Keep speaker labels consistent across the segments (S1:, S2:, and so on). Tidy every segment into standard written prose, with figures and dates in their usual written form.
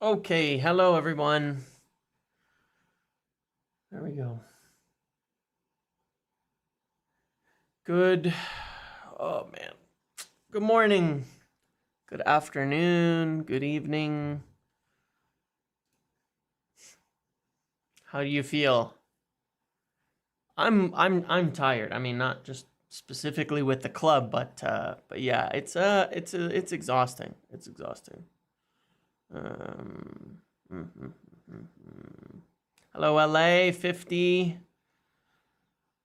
S1: Okay, hello everyone. There we go. Good. Oh man. Good morning. Good afternoon. Good evening. How do you feel? I'm tired. I mean, not just specifically with the club, but yeah, it's exhausting. It's exhausting. Um. Hello, LA 50.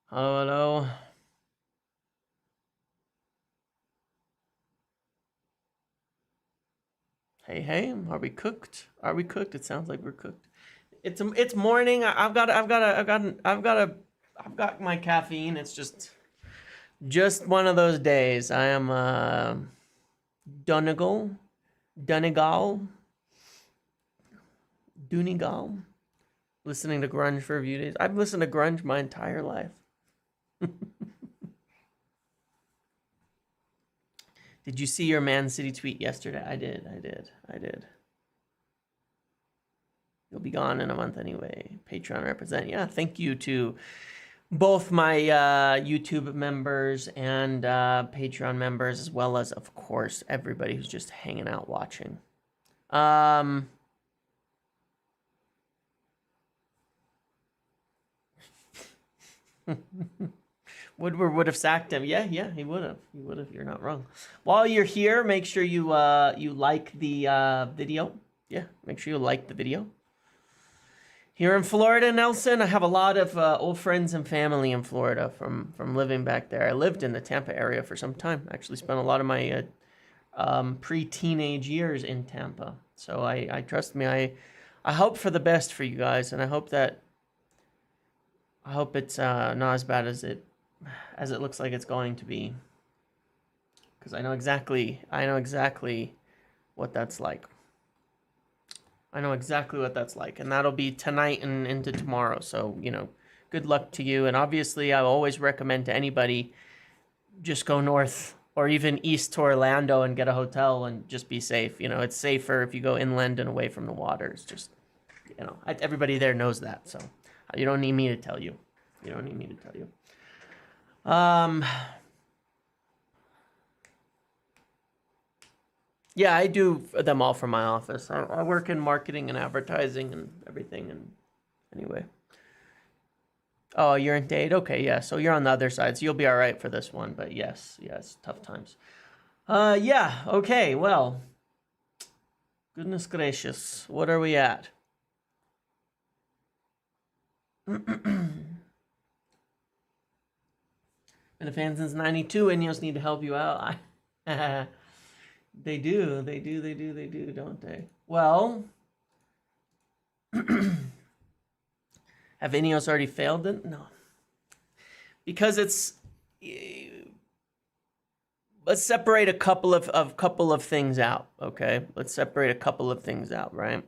S1: Hello, hello. Hey, hey, are we cooked? Are we cooked? It sounds like we're cooked. It's morning. I've got my caffeine. It's just one of those days. I am Donegal, Donegal, Donegal, listening to grunge for a few days. I've listened to grunge my entire life. Did you see your Man City tweet yesterday? I did. You'll be gone in a month anyway. Patreon represent. Yeah, thank you to both my YouTube members and Patreon members, as well as, of course, everybody who's just hanging out watching. Woodward would have sacked him. Yeah, he would have. He would have. You're not wrong. While you're here, make sure you you like the video. Yeah, make sure you like the video. Here in Florida, Nelson, I have a lot of old friends and family in Florida from living back there. I lived in the Tampa area for some time. I actually spent a lot of my pre-teenage years in Tampa. So I trust me, I hope for the best for you guys, and I hope it's not as bad as it looks like it's going to be. Because I know exactly what that's like. I know exactly what that's like, and that'll be tonight and into tomorrow. So, you know, good luck to you. And obviously, I always recommend to anybody, just go north or even east to Orlando and get a hotel and just be safe. You know, it's safer if you go inland and away from the water. It's just, you know, everybody there knows that. So you don't need me to tell you. You don't need me to tell you. Yeah, I do them all from my office. I work in marketing and advertising and everything. And anyway. Oh, you're in Dade? Okay, yeah. So you're on the other side. So you'll be all right for this one. But yes, tough times. Yeah. Okay. Well, goodness gracious. What are we at? Been a fan since '92. INEOS need to help you out. They do, don't they? Well, have INEOS already failed it? No. Because it's... Let's separate a couple of things out, okay? Let's separate a couple of things out, right?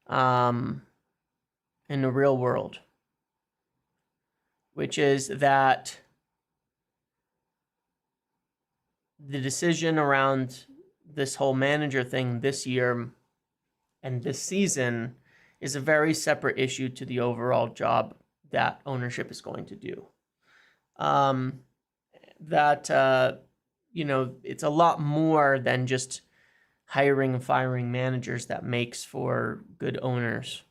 S1: In the real world. Which is that the decision around this whole manager thing this year and this season is a very separate issue to the overall job that ownership is going to do. You know, it's a lot more than just hiring and firing managers that makes for good owners.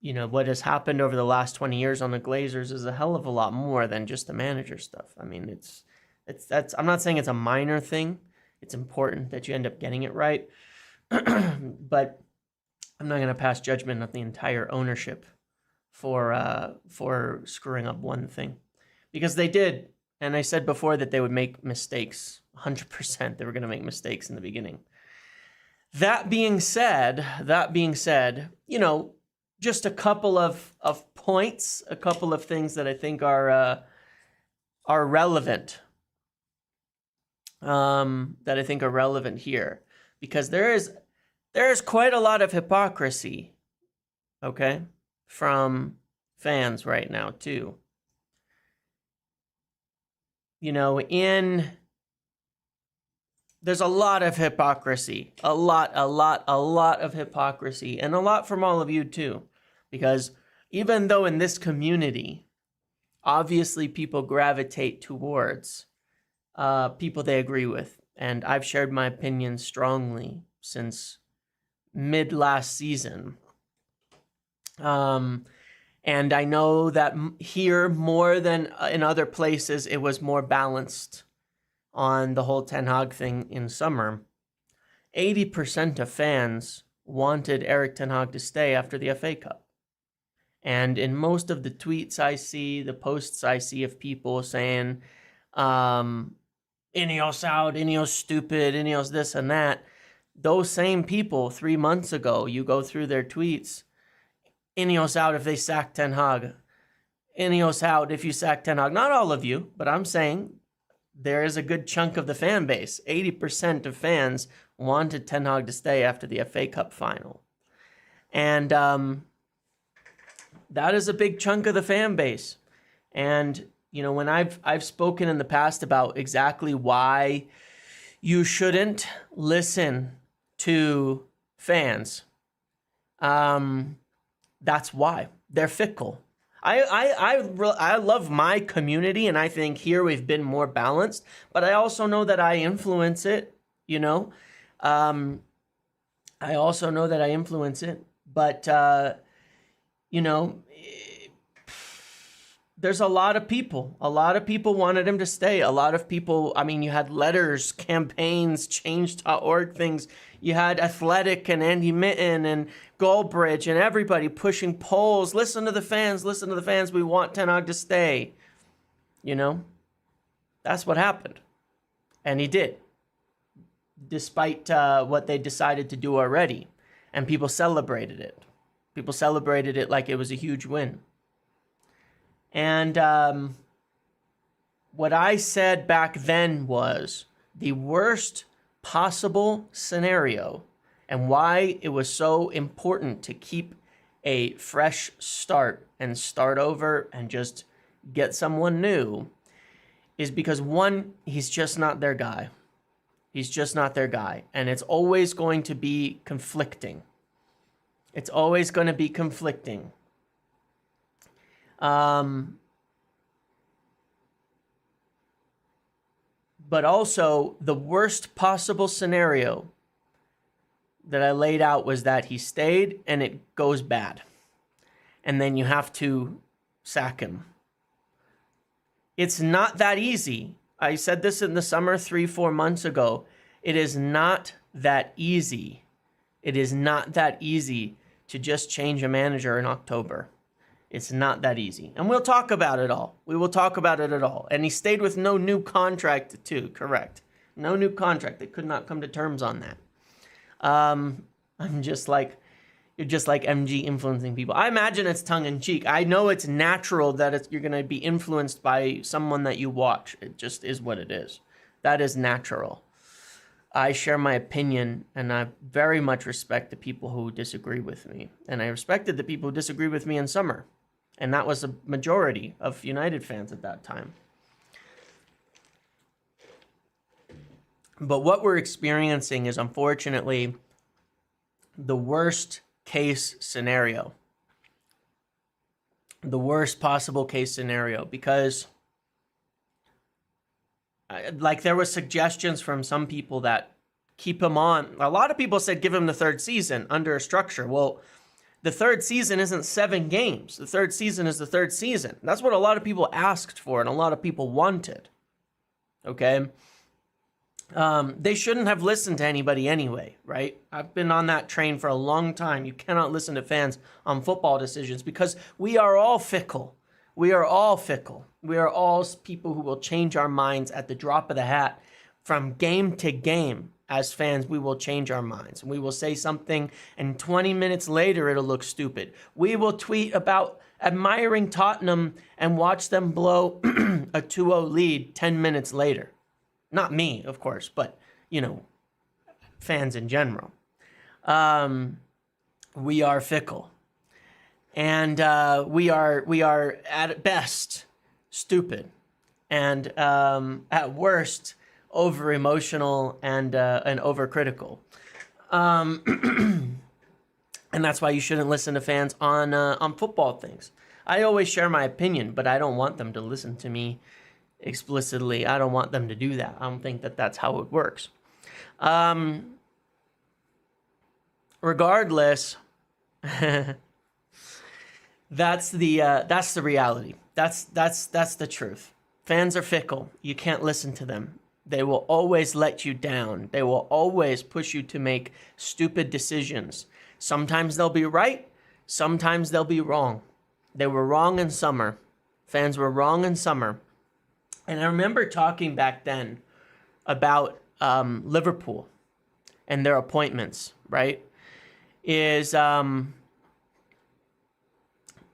S1: You know, what has happened over the last 20 years on the Glazers is a hell of a lot more than just the manager stuff. I mean, that's I'm not saying it's a minor thing. It's important that you end up getting it right. But I'm not going to pass judgment on the entire ownership for screwing up one thing. Because they did, and I said before that they would make mistakes. 100% they were going to make mistakes in the beginning. That being said, you know, just a couple of points, a couple of things that I think are relevant. That I think are relevant here, because there is quite a lot of hypocrisy, okay, from fans right now too. You know, in there's a lot of hypocrisy, a lot of hypocrisy, and a lot from all of you too, because even though in this community, obviously people gravitate towards people they agree with, and I've shared my opinion strongly since mid last season. And I know that here, more than in other places, it was more balanced on the whole Ten Hag thing in summer. 80% of fans wanted Erik Ten Hag to stay after the FA Cup. And in most of the tweets I see, the posts I see of people saying, Ineos out, Ineos stupid, Ineos this and that, those same people 3 months ago, you go through their tweets, Ineos out if they sack Ten Hag. Ineos out if you sack Ten Hag. Not all of you, but I'm saying there is a good chunk of the fan base. 80% of fans wanted Ten Hag to stay after the FA Cup final. And that is a big chunk of the fan base. And, you know, when I've spoken in the past about exactly why you shouldn't listen to fans, that's why. They're fickle. I love my community, and I think here we've been more balanced, but I also know that I influence it, you know. I also know that I influence it, but, you know, there's a lot of people wanted him to stay. A lot of people, I mean, you had letters, campaigns, change.org things. You had Athletic and Andy Mitten and Goldbridge and everybody pushing polls. Listen to the fans, we want Ten Hag to stay. You know, that's what happened. And he did, despite what they decided to do already. And people celebrated it. People celebrated it like it was a huge win. And what I said back then was the worst possible scenario, and why it was so important to keep a fresh start and start over and just get someone new, is because one, he's just not their guy. He's just not their guy. And it's always going to be conflicting. It's always going to be conflicting. But also, the worst possible scenario that I laid out was that he stayed and it goes bad. And then you have to sack him. It's not that easy. I said this in the summer 3-4 months ago. It is not that easy. It is not that easy to just change a manager in October. It's not that easy. And we'll talk about it all. We will talk about it at all. And he stayed with no new contract too, correct. No new contract. They could not come to terms on that. I'm just like, you're just like MG influencing people. I imagine it's tongue-in-cheek. I know it's natural that you're going to be influenced by someone that you watch. It just is what it is. That is natural. I share my opinion, and I very much respect the people who disagree with me. And I respected the people who disagree with me in summer. And that was a majority of United fans at that time. But what we're experiencing is, unfortunately, the worst case scenario. The worst possible case scenario. Because, like, there were suggestions from some people that keep him on. A lot of people said give him the third season under a structure. Well, the third season isn't 7 games. The third season is the third season. That's what a lot of people asked for and a lot of people wanted. Okay? They shouldn't have listened to anybody anyway, right? I've been on that train for a long time. You cannot listen to fans on football decisions because we are all fickle. We are all fickle. We are all people who will change our minds at the drop of the hat. From game to game, as fans, we will change our minds. We will say something, and 20 minutes later, it'll look stupid. We will tweet about admiring Tottenham and watch them blow a 2-0 lead 10 minutes later. Not me, of course, but, you know, fans in general. We are fickle. And we are at best stupid. And at worst, over emotional and overcritical. And that's why you shouldn't listen to fans on football things. I always share my opinion, but I don't want them to listen to me explicitly. I don't want them to do that. I don't think that that's how it works. Regardless, that's the reality. That's the truth. Fans are fickle. You can't listen to them. They will always let you down. They will always push you to make stupid decisions. Sometimes they'll be right. Sometimes they'll be wrong. They were wrong in summer. Fans were wrong in summer. And I remember talking back then about Liverpool and their appointments, right?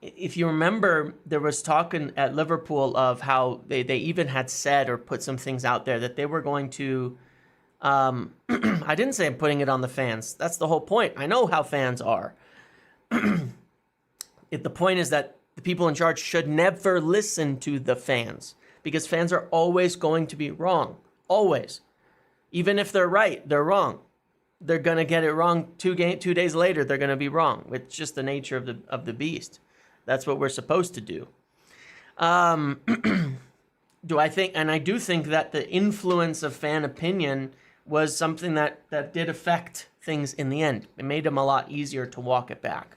S1: If you remember, there was talking at Liverpool of how they even had said or put some things out there that they were going to, I didn't say I'm putting it on the fans. That's the whole point. I know how fans are. The point is that the people in charge should never listen to the fans because fans are always going to be wrong. Always. Even if they're right, they're wrong. They're going to get it wrong 2 days later. They're going to be wrong. It's just the nature of the beast. That's what we're supposed to do. Do I think, and I do think that the influence of fan opinion was something that did affect things in the end. It made them a lot easier to walk it back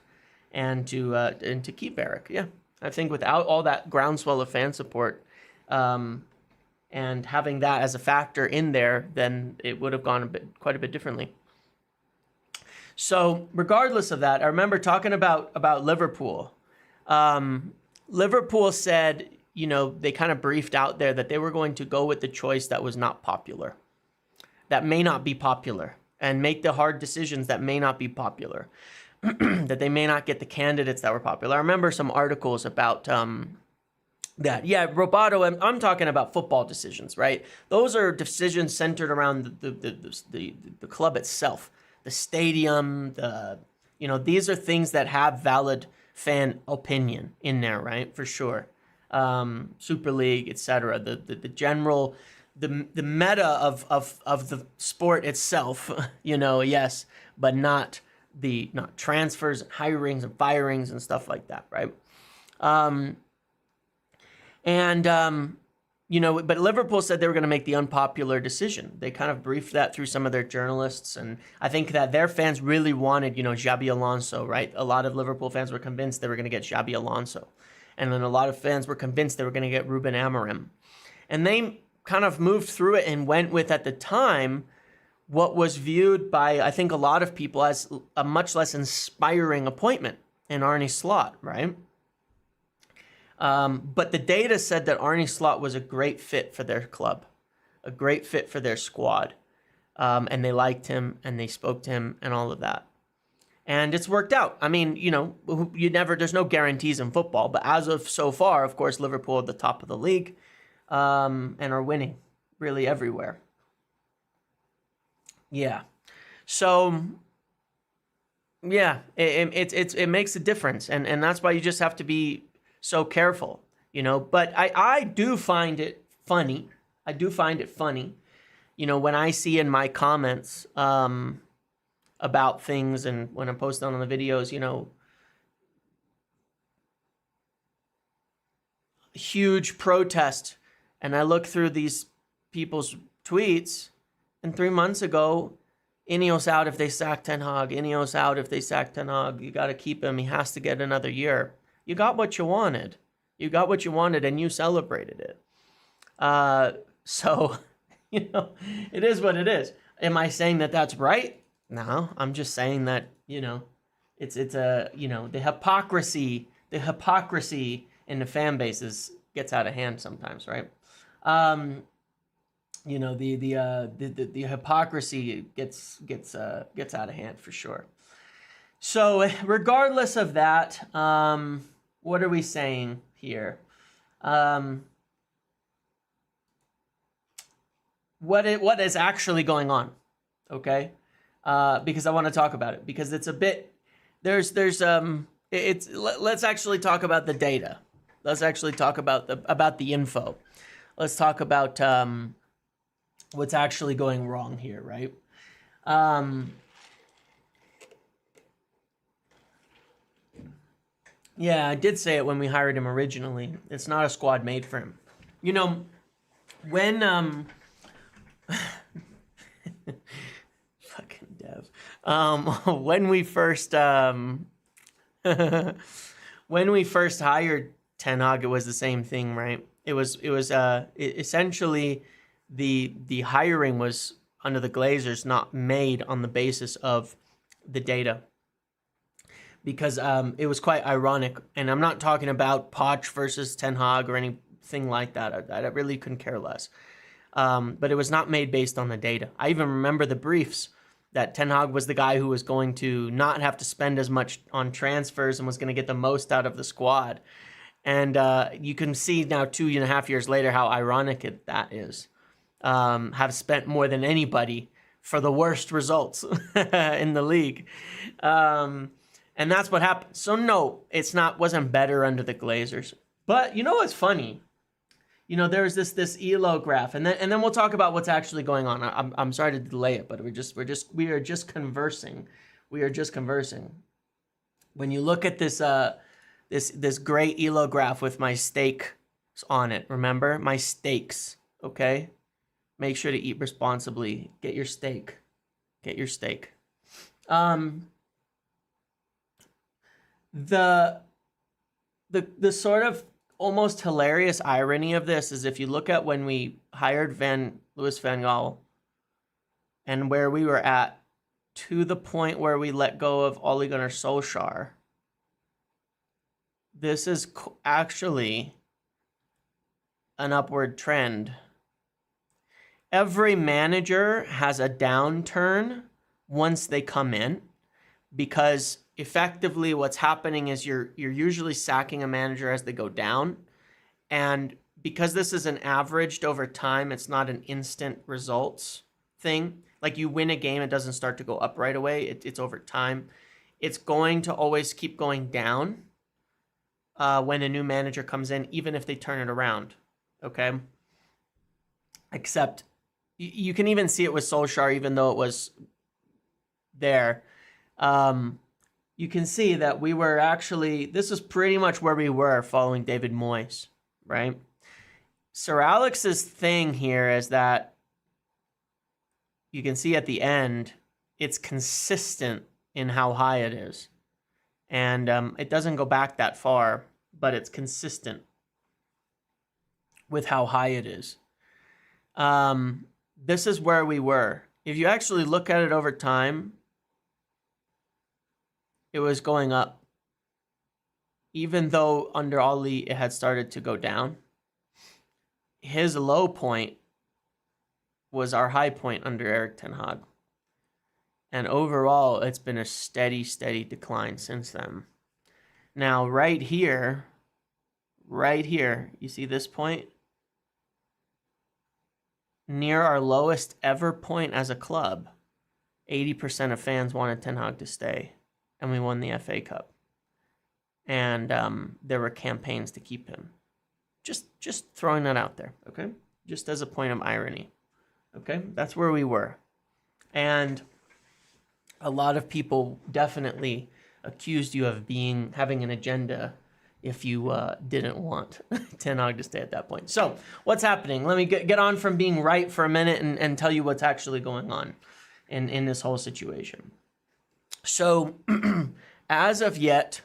S1: and to keep Eric. Yeah, I think without all that groundswell of fan support and having that as a factor in there, then it would have gone quite a bit differently. So regardless of that, I remember talking about Liverpool. Liverpool said, you know, they kind of briefed out there that they were going to go with the choice that was not popular, that may not be popular, and make the hard decisions that may not be popular, that they may not get the candidates that were popular. I remember some articles about that. Yeah, Roboto, I'm talking about football decisions, right? Those are decisions centered around the club itself, the stadium, these are things that have valid fan opinion in there, right? For sure. Super League, etc. The general, the meta of the sport itself, yes, but not transfers, hirings and firings and stuff like that, right? But Liverpool said they were going to make the unpopular decision. They kind of briefed that through some of their journalists, and I think that their fans really wanted, Xabi Alonso, right? A lot of Liverpool fans were convinced they were going to get Xabi Alonso, and then a lot of fans were convinced they were going to get Ruben Amorim, and they kind of moved through it and went with, at the time, what was viewed by, I think, a lot of people as a much less inspiring appointment in Arne Slot, right? But the data said that Arne Slot was a great fit for their club, a great fit for their squad. And they liked him and they spoke to him and all of that. And it's worked out. I mean, there's no guarantees in football, but as of so far, of course, Liverpool at the top of the league, and are winning really everywhere. Yeah. So, yeah, it makes a difference. And that's why you just have to be so careful, but I do find it funny. I do find it funny, when I see in my comments about things and when I'm posting on the videos, huge protest, and I look through these people's tweets, and 3 months ago, INEOS out if they sack Ten Hag, INEOS out if they sack Ten Hag, you got to keep him, he has to get another year. You got what you wanted. You got what you wanted, and you celebrated it. So, it is what it is. Am I saying that that's right? No, I'm just saying that, it's the hypocrisy in the fan bases gets out of hand sometimes, right? The hypocrisy gets out of hand for sure. So regardless of that, what are we saying here? What is actually going on? Okay, because I want to talk about it because it's a bit. Let's actually talk about the data. Let's actually talk about the info. Let's talk about what's actually going wrong here, right? Yeah, I did say it when we hired him originally. It's not a squad made for him. You know, when fucking Dev. When we first when we first hired Ten Hag, it was the same thing, right? It was essentially the hiring was under the Glazers not made on the basis of the data, because it was quite ironic. And I'm not talking about Poch versus Ten Hag or anything like that. I really couldn't care less. But it was not made based on the data. I even remember the briefs that Ten Hag was the guy who was going to not have to spend as much on transfers and was going to get the most out of the squad. And you can see now 2.5 years later how ironic that is. Have spent more than anybody for the worst results in the league. And that's what happened. So no, wasn't better under the Glazers. But you know what's funny? You know, there's this ELO graph, and then we'll talk about what's actually going on. I'm sorry to delay it, but we are just conversing. We are just conversing. When you look at this this gray ELO graph with my stakes on it, remember my stakes, okay? Make sure to eat responsibly. Get your steak. Get your steak. The sort of almost hilarious irony of this is if you look at when we hired Louis van Gaal and where we were at to the point where we let go of Ole Gunnar Solskjaer, this is actually an upward trend. Every manager has a downturn once they come in, because effectively what's happening is you're usually sacking a manager as they go down. And because this is an averaged over time, it's not an instant results thing. Like you win a game, it doesn't start to go up right away. It's over time. It's going to always keep going down when a new manager comes in, even if they turn it around. Okay? Except you can even see it with Solskjaer, even though it was there. You can see that we were actually, this is pretty much where we were following David Moyes, right? Sir Alex's thing here is that you can see at the end, it's consistent in how high it is. And it doesn't go back that far, but it's consistent with how high it is. This is where we were. If you actually look at it over time, it was going up. Even though under Oli it had started to go down. His low point was our high point under Erik Ten Hag. And overall, it's been a steady decline since then. Now, right here, you see this point? Near our lowest ever point as a club, 80% of fans wanted Ten Hag to stay. And we won the FA Cup. And there were campaigns to keep him. Just throwing that out there, okay? Just as a point of irony, okay? That's where we were. And a lot of people definitely accused you of having an agenda if you didn't want Ten Hag to stay at that point. So what's happening? Let me get on from being right for a minute and tell you what's actually going on in this whole situation. So, as of yet,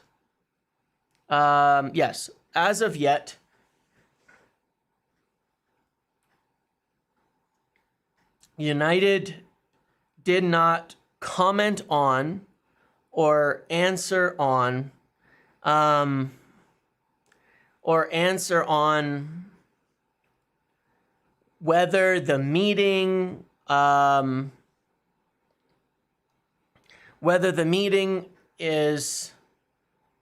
S1: United did not comment on or answer on whether the meeting is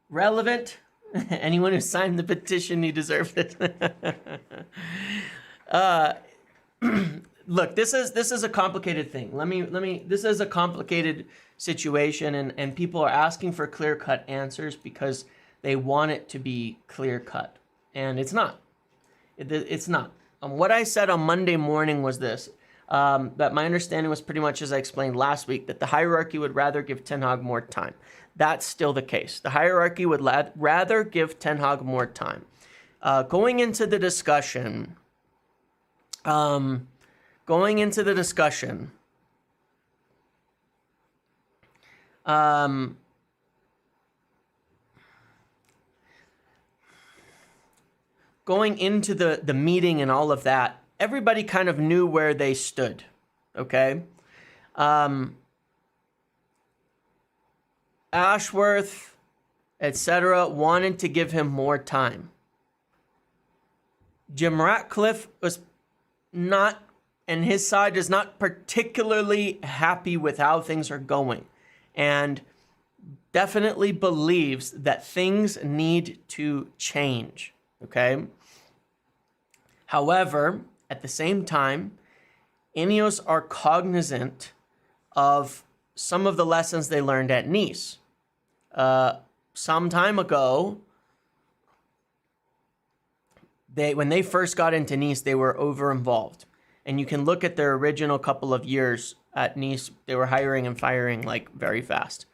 S1: relevant. Anyone who signed the petition, you deserved it. Look, this is a complicated thing. This is a complicated situation, and people are asking for clear-cut answers because they want it to be clear-cut, and it's not. It's not. What I said on Monday morning was this: That my understanding was pretty much as I explained last week, that the hierarchy would rather give Ten Hag more time. That's still the case. The hierarchy would rather give Ten Hag more time. Going into the discussion, going into the meeting and all of that, everybody kind of knew where they stood, okay? Ashworth, etc., wanted to give him more time. Jim Ratcliffe was not, and his side is not particularly happy with how things are going, and definitely believes that things need to change, okay? However, at the same time, INEOS are cognizant of some of the lessons they learned at Nice. Some time ago, when they first got into Nice, they were over-involved. And you can look at their original couple of years at Nice, they were hiring and firing like very fast.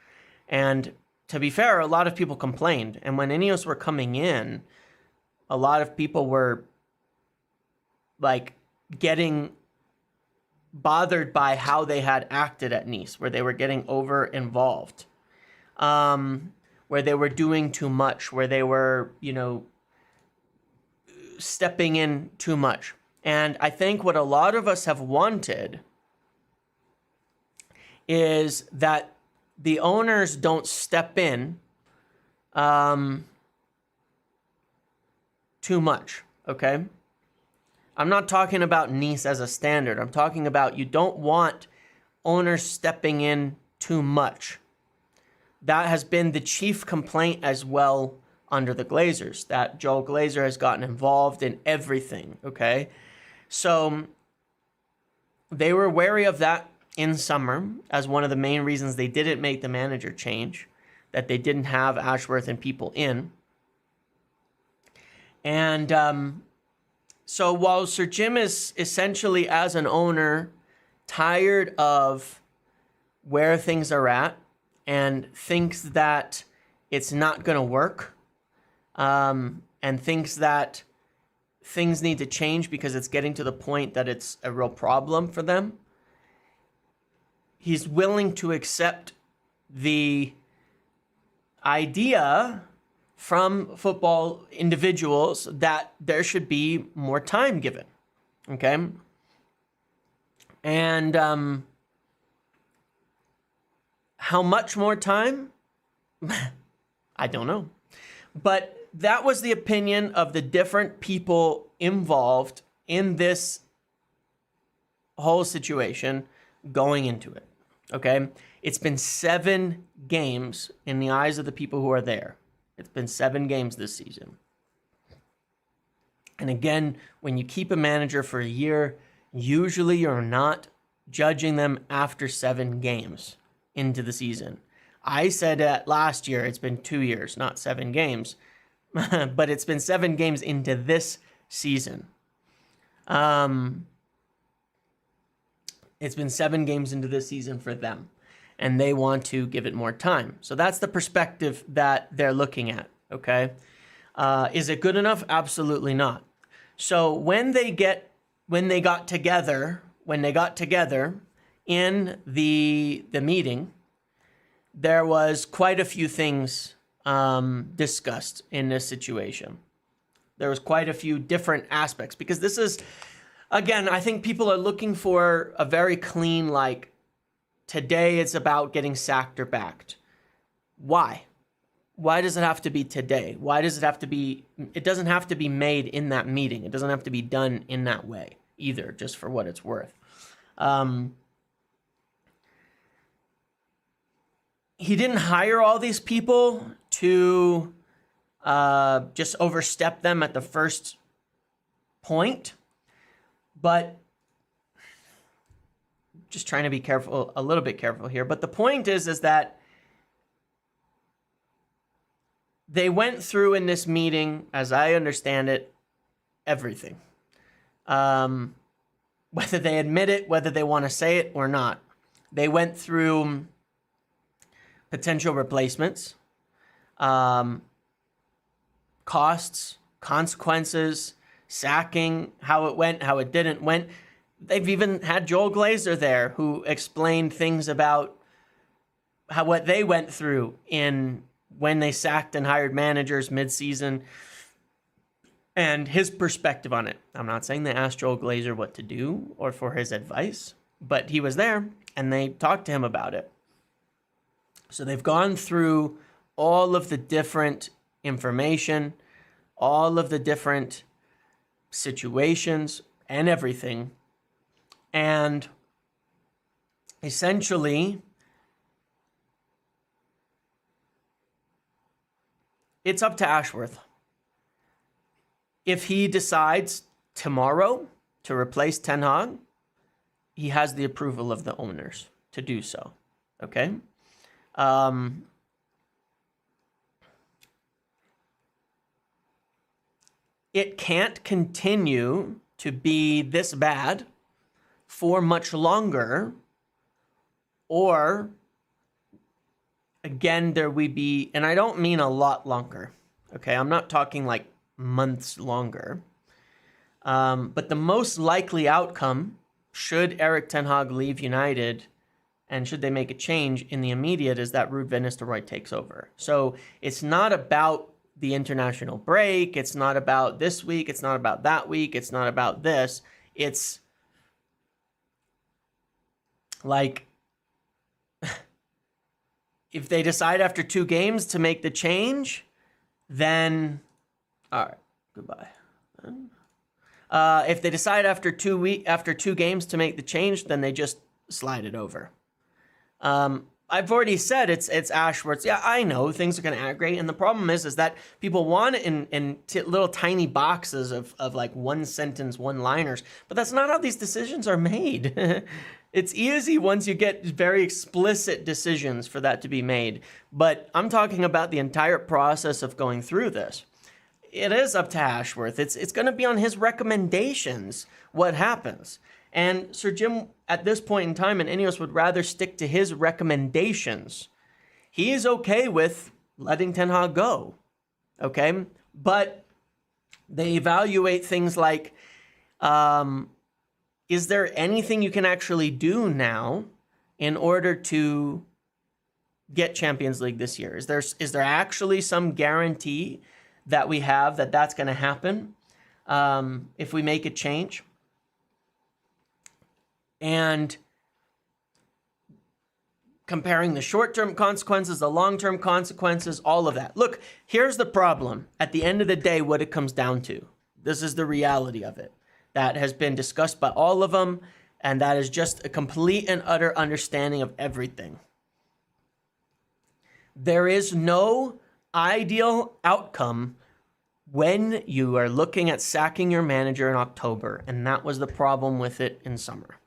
S1: And to be fair, a lot of people complained. And when INEOS were coming in, a lot of people were like getting bothered by how they had acted at Nice, where they were getting over-involved, where they were doing too much, where they were, stepping in too much. And I think what a lot of us have wanted is that the owners don't step in too much, okay? I'm not talking about Nice as a standard. I'm talking about you don't want owners stepping in too much. That has been the chief complaint as well under the Glazers, that Joel Glazer has gotten involved in everything, okay? So they were wary of that in summer as one of the main reasons they didn't make the manager change, that they didn't have Ashworth and people in. And so while Sir Jim is essentially, as an owner, tired of where things are at and thinks that it's not going to work, and thinks that things need to change because it's getting to the point that it's a real problem for them, he's willing to accept the idea from football individuals that there should be more time given, okay? And how much more time? I don't know. But that was the opinion of the different people involved in this whole situation going into it, okay? It's been 7 games in the eyes of the people who are there. It's been 7 games this season. And again, when you keep a manager for a year, usually you're not judging them after 7 games into the season. I said that last year, it's been 2 years, not 7 games. But it's been 7 games into this season. It's been 7 games into this season for them. And they want to give it more time. So that's the perspective that they're looking at, okay? Is it good enough? Absolutely not. So when they got together in the meeting, there was quite a few things discussed in this situation. There was quite a few different aspects, because this is, again, I think people are looking for a very clean, like, today it's about getting sacked or backed. Why? Why does it have to be today? Why does it have to be, it doesn't have to be made in that meeting. It doesn't have to be done in that way either, just for what it's worth. He didn't hire all these people to just overstep them at the first point, but just trying to be careful, a little bit careful here. But the point is that they went through in this meeting, as I understand it, everything. whether they admit it, whether they want to say it or not. They went through potential replacements, costs, consequences, sacking, how it went, how it didn't went. They've even had Joel Glazer there who explained things about what they went through in when they sacked and hired managers mid-season and his perspective on it. I'm not saying they asked Joel Glazer what to do or for his advice, but he was there and they talked to him about it. So they've gone through all of the different information, all of the different situations and everything. And essentially, it's up to Ashworth. If he decides tomorrow to replace Ten Hag, he has the approval of the owners to do so. Okay? It can't continue to be this bad for much longer, or again, there would be, and I don't mean a lot longer, okay? I'm not talking like months longer, but the most likely outcome, should Erik Ten Hag leave United and should they make a change in the immediate, is that Ruud van Nistelrooy takes over. So it's not about the international break. It's not about this week. It's not about that week. It's not about this. It's like, if they decide after 2 games to make the change, then, all right, goodbye. If they decide after 2 games to make the change, then they just slide it over. I've already said it's Ashworth's. Yeah, I know things are going to aggravate, and the problem is that people want it in little tiny boxes of like 1-sentence, 1-liners, but that's not how these decisions are made. It's easy once you get very explicit decisions for that to be made, but I'm talking about the entire process of going through this. It is up to Ashworth. It's going to be on his recommendations what happens. And Sir Jim, at this point in time, in INEOS would rather stick to his recommendations. He is okay with letting Ten Hag go, okay? But they evaluate things like, is there anything you can actually do now in order to get Champions League this year? Is there actually some guarantee that we have that that's going to happen if we make a change? And comparing the short-term consequences, the long-term consequences, all of that. Look, here's the problem. At the end of the day, what it comes down to. This is the reality of it. That has been discussed by all of them, and that is just a complete and utter understanding of everything. There is no ideal outcome when you are looking at sacking your manager in October, and that was the problem with it in summer.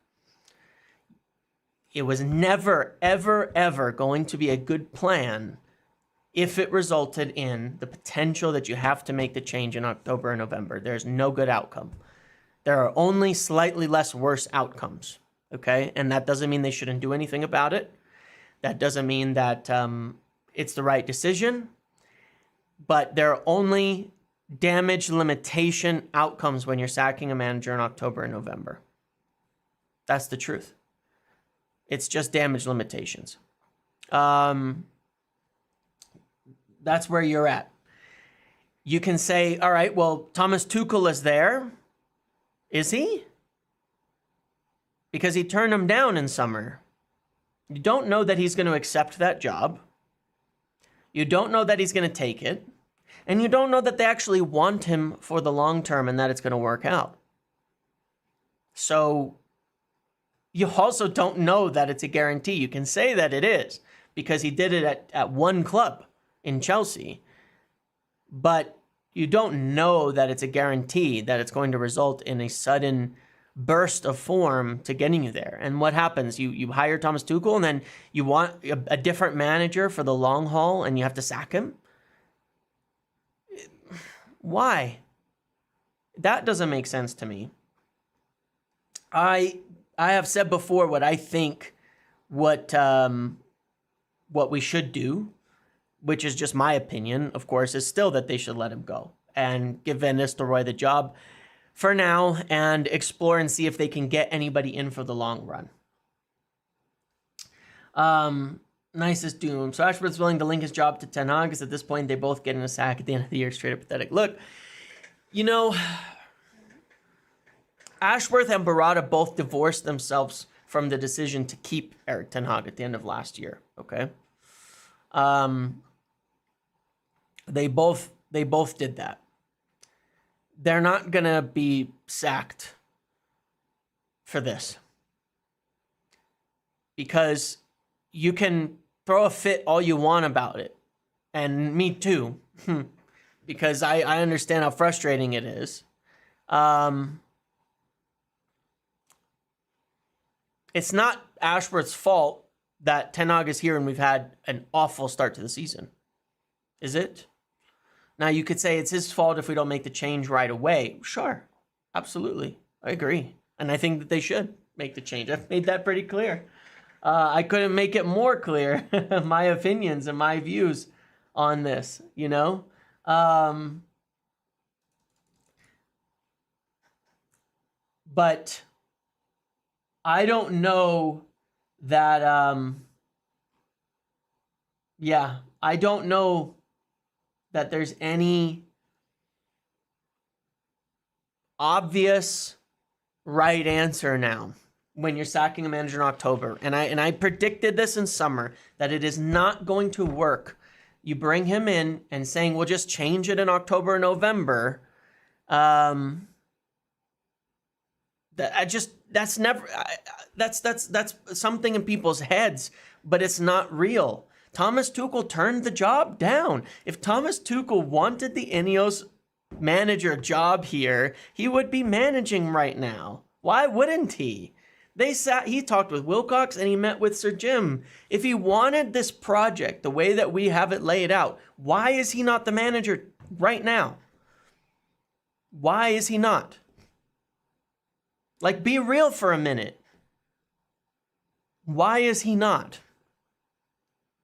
S1: It was never, ever, ever going to be a good plan if it resulted in the potential that you have to make the change in October and November. There's no good outcome. There are only slightly less worse outcomes, okay? And that doesn't mean they shouldn't do anything about it. That doesn't mean that it's the right decision. But there are only damage limitation outcomes when you're sacking a manager in October and November. That's the truth. It's just damage limitations. That's where you're at. You can say, all right, well, Thomas Tuchel is there. Is he? Because he turned him down in summer. You don't know that he's going to accept that job. You don't know that he's going to take it. And you don't know that they actually want him for the long term and that it's going to work out. So you also don't know that it's a guarantee. You can say that it is because he did it at one club in Chelsea. But you don't know that it's a guarantee that it's going to result in a sudden burst of form to getting you there. And what happens? You hire Thomas Tuchel and then you want a different manager for the long haul and you have to sack him? Why? That doesn't make sense to me. I have said before what I think what we should do, which is just my opinion, of course, is still that they should let him go and give Van Nistelrooy the job for now and explore and see if they can get anybody in for the long run. Nicest doom. So Ashworth's willing to link his job to Ten Hag, because at this point they both get in a sack at the end of the year. Straight up pathetic. Look, you know, Ashworth and Barada both divorced themselves from the decision to keep Erik Ten Hag at the end of last year. Okay. They both did that. They're not gonna be sacked for this, because you can throw a fit all you want about it, and me too, because I understand how frustrating it is. It's not Ashworth's fault that Ten Hag is here and we've had an awful start to the season, is it? Now, you could say it's his fault if we don't make the change right away. Sure, absolutely. I agree. And I think that they should make the change. I've made that pretty clear. I couldn't make it more clear, my opinions and my views on this, you know? But I don't know that, I don't know that there's any obvious right answer now when you're sacking a manager in October. And I predicted this in summer, that it is not going to work. You bring him in and saying, we'll just change it in October or November. That's something in people's heads, but it's not real. Thomas Tuchel turned the job down. If Thomas Tuchel wanted the INEOS manager job here, he would be managing right now. Why wouldn't he? He talked with Wilcox and he met with Sir Jim. If he wanted this project the way that we have it laid out, why is he not the manager right now? Why is he not? Like, be real for a minute. Why is he not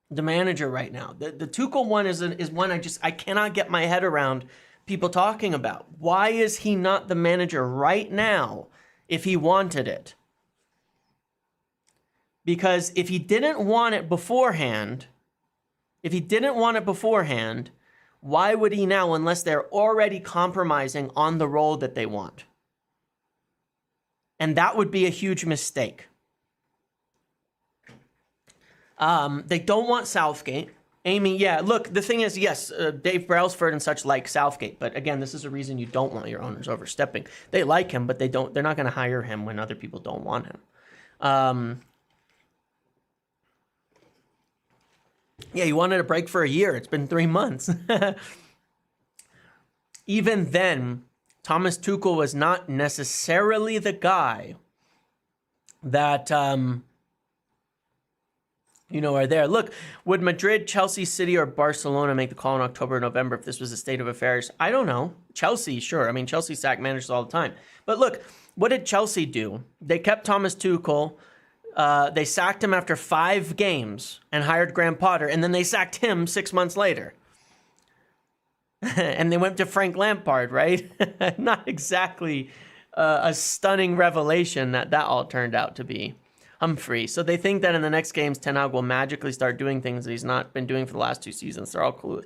S1: the manager right now? The Tuchel one is one I cannot get my head around people talking about. Why is he not the manager right now if he wanted it? Because if he didn't want it beforehand, why would he now, unless they're already compromising on the role that they want? And that would be a huge mistake. They don't want Southgate. Amy, yeah, look, the thing is, yes, Dave Brailsford and such like Southgate, but again, this is a reason you don't want your owners overstepping. They like him, but they're not going to hire him when other people don't want him. Yeah, you wanted a break for a year. It's been 3 months. Even then, Thomas Tuchel was not necessarily the guy that, are there. Look, would Madrid, Chelsea, City, or Barcelona make the call in October or November if this was the state of affairs? I don't know. Chelsea, sure. I mean, Chelsea sack managers all the time. But look, what did Chelsea do? They kept Thomas Tuchel. They sacked him after 5 games and hired Graham Potter, and then they sacked him 6 months later. And they went to Frank Lampard, right? Not exactly a stunning revelation that all turned out to be. Humphrey. So they think that in the next games, Ten Hag will magically start doing things that he's not been doing for the last 2 seasons. They're all clueless.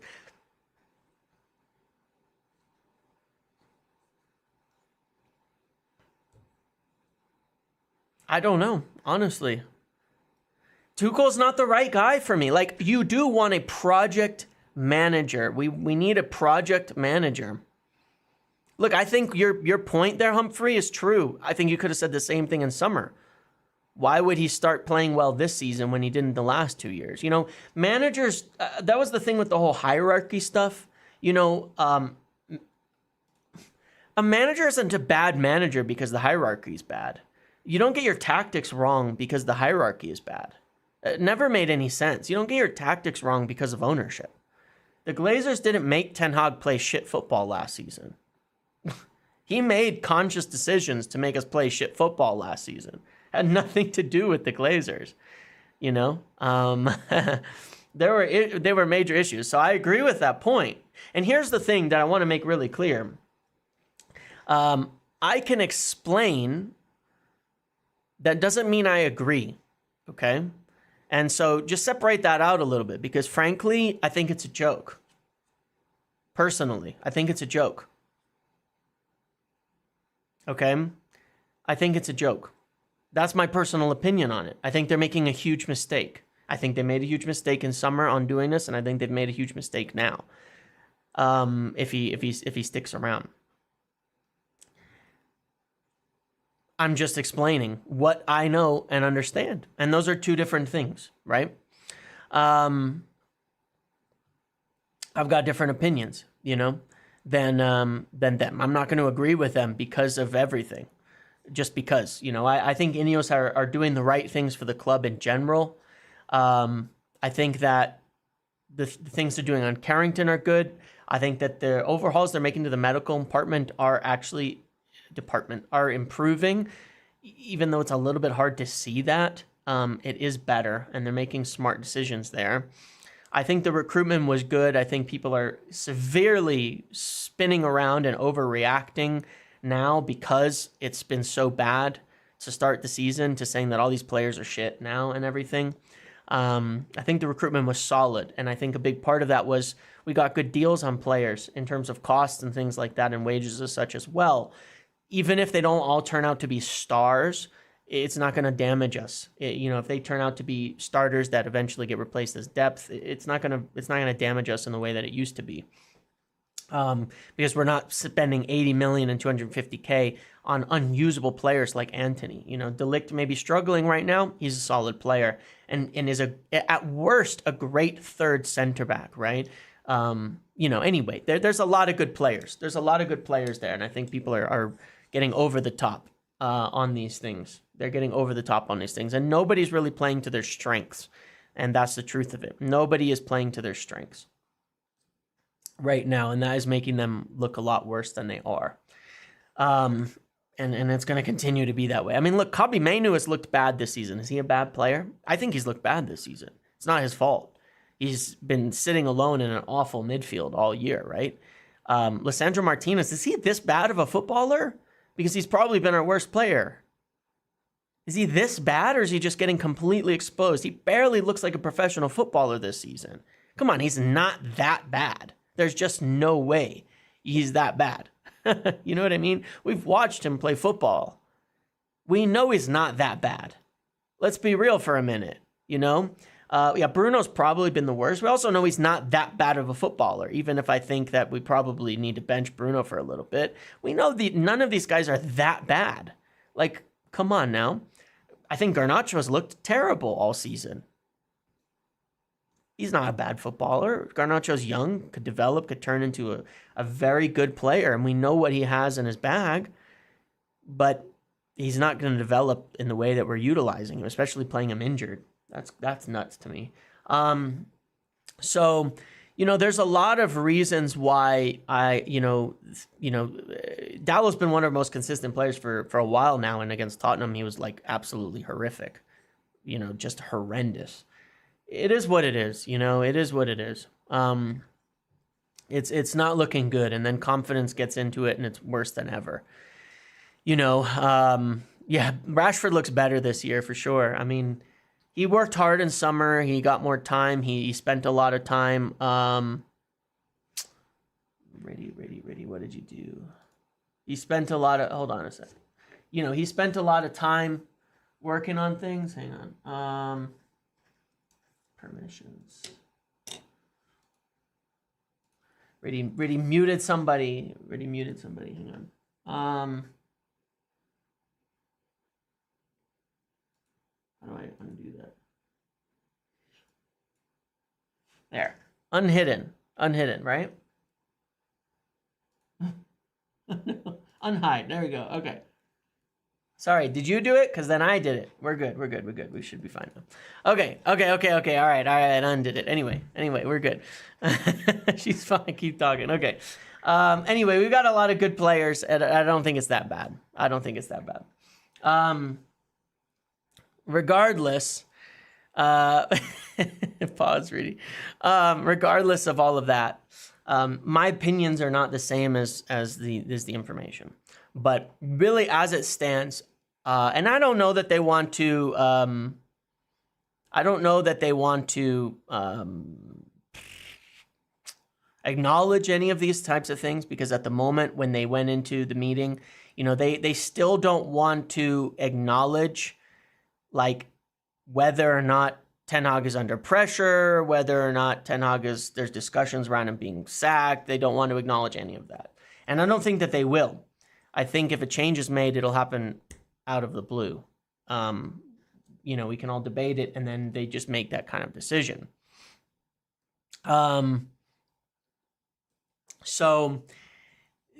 S1: I don't know, honestly. Tuchel's not the right guy for me. Like, you do want a project manager. We need a project manager. Look, I think your point there, Humphrey, is true. I think you could have said the same thing in summer. Why would he start playing well this season when he didn't the last 2 years? Managers, that was the thing with the whole hierarchy stuff. A manager isn't a bad manager because the hierarchy is bad. You don't get your tactics wrong because the hierarchy is bad. It never made any sense. You don't get your tactics wrong because of ownership. The Glazers didn't make Ten Hag play shit football last season. He made conscious decisions to make us play shit football last season. Had nothing to do with the Glazers, you know. There were major issues. So I agree with that point. And here's the thing that I want to make really clear. I can explain. That doesn't mean I agree, okay? And so just separate that out a little bit, because frankly, I think it's a joke. Personally, I think it's a joke. Okay? I think it's a joke. That's my personal opinion on it. I think they're making a huge mistake. I think they made a huge mistake in summer on doing this, and I think they've made a huge mistake now. If he sticks around. I'm just explaining what I know and understand. And those are two different things, right? I've got different opinions, you know, than them. I'm not going to agree with them because of everything. Just because, you know, I think INEOS are doing the right things for the club in general. I think that the things they're doing on Carrington are good. I think that the overhauls they're making to the medical department are improving, even though it's a little bit hard to see that. It is better, and they're making smart decisions there. I think the recruitment was good. I think people are severely spinning around and overreacting now because it's been so bad to start the season, to saying that all these players are shit now and everything. I think the recruitment was solid, and I think a big part of that was we got good deals on players in terms of costs and things like that, and wages as such as well. Even if they don't all turn out to be stars, it's not going to damage us. You know, if they turn out to be starters that eventually get replaced as depth, it's not going to damage us in the way that it used to be. Because we're not spending 80 million and 250K on unusable players like Anthony. You know, De Ligt may be struggling right now. He's a solid player and is at worst a great third center back, right? You know, anyway, there's a lot of good players. There's a lot of good players there, and I think people are getting over the top on these things. They're getting over the top on these things, and nobody's really playing to their strengths, and that's the truth of it. Nobody is playing to their strengths right now, and that is making them look a lot worse than they are. And it's going to continue to be that way. I mean, look, Kobbie Mainoo has looked bad this season. Is he a bad player? I think he's looked bad this season. It's not his fault. He's been sitting alone in an awful midfield all year, right? Lisandro Martinez, is he this bad of a footballer? Because he's probably been our worst player. Is he this bad, or is he just getting completely exposed? He barely looks like a professional footballer this season. Come on, he's not that bad. There's just no way he's that bad. You know what I mean? We've watched him play football. We know he's not that bad. Let's be real for a minute, you know? Yeah, Bruno's probably been the worst. We also know he's not that bad of a footballer, even if I think that we probably need to bench Bruno for a little bit. We know none of these guys are that bad. Like, come on now. I think Garnacho's looked terrible all season. He's not a bad footballer. Garnacho's young, could develop, could turn into a very good player, and we know what he has in his bag, but he's not going to develop in the way that we're utilizing him, especially playing him injured. That's nuts to me. So, you know, there's a lot of reasons why Dallow's been one of our most consistent players for a while now, and against Tottenham, he was like absolutely horrific, you know, just horrendous. It is what it is, you know, it is what it is. It's not looking good, and then confidence gets into it, and it's worse than ever. You know, yeah, Rashford looks better this year for sure. I mean, he worked hard in summer. He got more time. He spent a lot of time. Ready. What did you do? He spent a lot of, hold on a second. You know, he spent a lot of time working on things. Hang on. Permissions. Ready muted somebody. Hang on. How do I undo that? There. Unhidden, right? Unhide. There we go. Okay. Sorry, did you do it? Because then I did it. We're good. We should be fine now. Okay. All right. I undid it. Anyway, we're good. She's fine. Keep talking. Okay. Anyway, we've got a lot of good players, and I don't think it's that bad. Regardless, pause, Rudy. Regardless of all of that, my opinions are not the same as the information. But really, as it stands, and I don't know that they want to. I don't know that they want to acknowledge any of these types of things, because at the moment when they went into the meeting, they still don't want to acknowledge like whether or not Ten Hag is under pressure, whether or not there's discussions around him being sacked. They don't want to acknowledge any of that. And I don't think that they will. I think if a change is made, it'll happen out of the blue. We can all debate it, and then they just make that kind of decision. So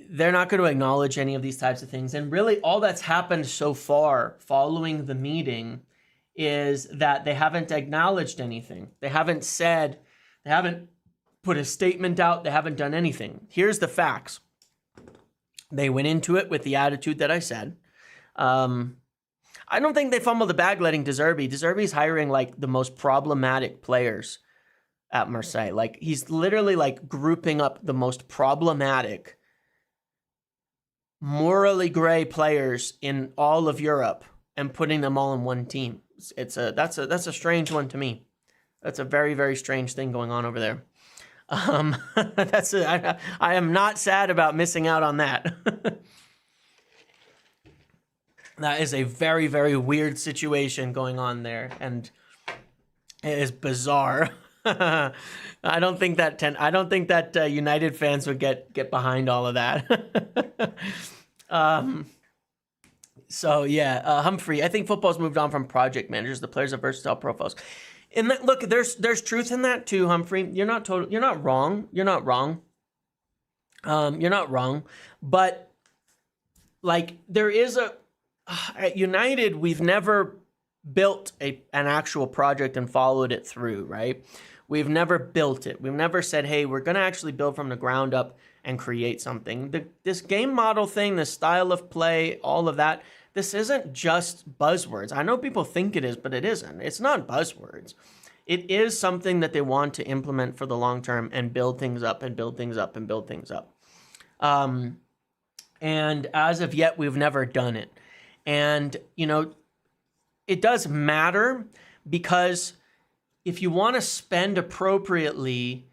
S1: they're not going to acknowledge any of these types of things. And really all that's happened so far following the meeting is that they haven't acknowledged anything. They haven't put a statement out. They haven't done anything. Here's the facts. They went into it with the attitude that I said. I don't think they fumbled the bag letting De Zerbi. De Zerbi's hiring like the most problematic players at Marseille. Like he's literally like grouping up the most problematic, morally gray players in all of Europe and putting them all in one team. That's a strange one to me. That's a very, very strange thing going on over there. I am not sad about missing out on that. That is a very, very weird situation going on there, and it is bizarre. I don't think that United fans would get behind all of that. So yeah, Humphrey, I think football's moved on from project managers. The players have versatile profiles. And look, there's truth in that too, Humphrey. You're not wrong. You're not wrong. But like there is at United, we've never built an actual project and followed it through, right? We've never built it. We've never said, hey, we're going to actually build from the ground up and create something. This game model thing, the style of play, all of that, this isn't just buzzwords. I know people think it is, but it isn't. It's not buzzwords. It is something that they want to implement for the long term and build things up and build things up and build things up. And as of yet, we've never done it. And, it does matter, because if you want to spend appropriately,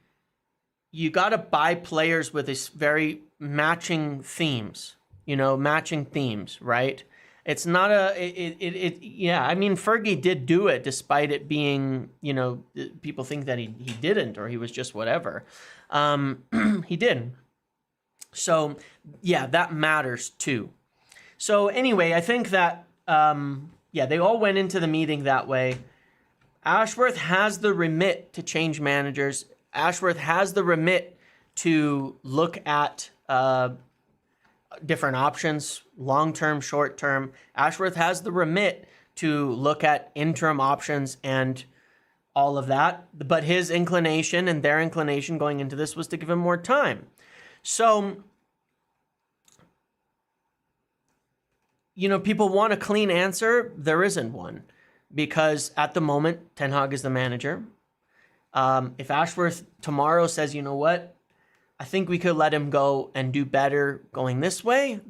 S1: you got to buy players with this very matching themes, right? It's not I mean, Fergie did do it despite it being, people think that he didn't, or he was just whatever. He did. So yeah, that matters too. So anyway, I think that, they all went into the meeting that way. Ashworth has the remit to change managers. Ashworth has the remit to look at different options, long-term, short-term. Ashworth has the remit to look at interim options and all of that. But his inclination and their inclination going into this was to give him more time. So, people want a clean answer. There isn't one, because at the moment, Ten Hag is the manager. If Ashworth tomorrow says, you know what, I think we could let him go and do better going this way,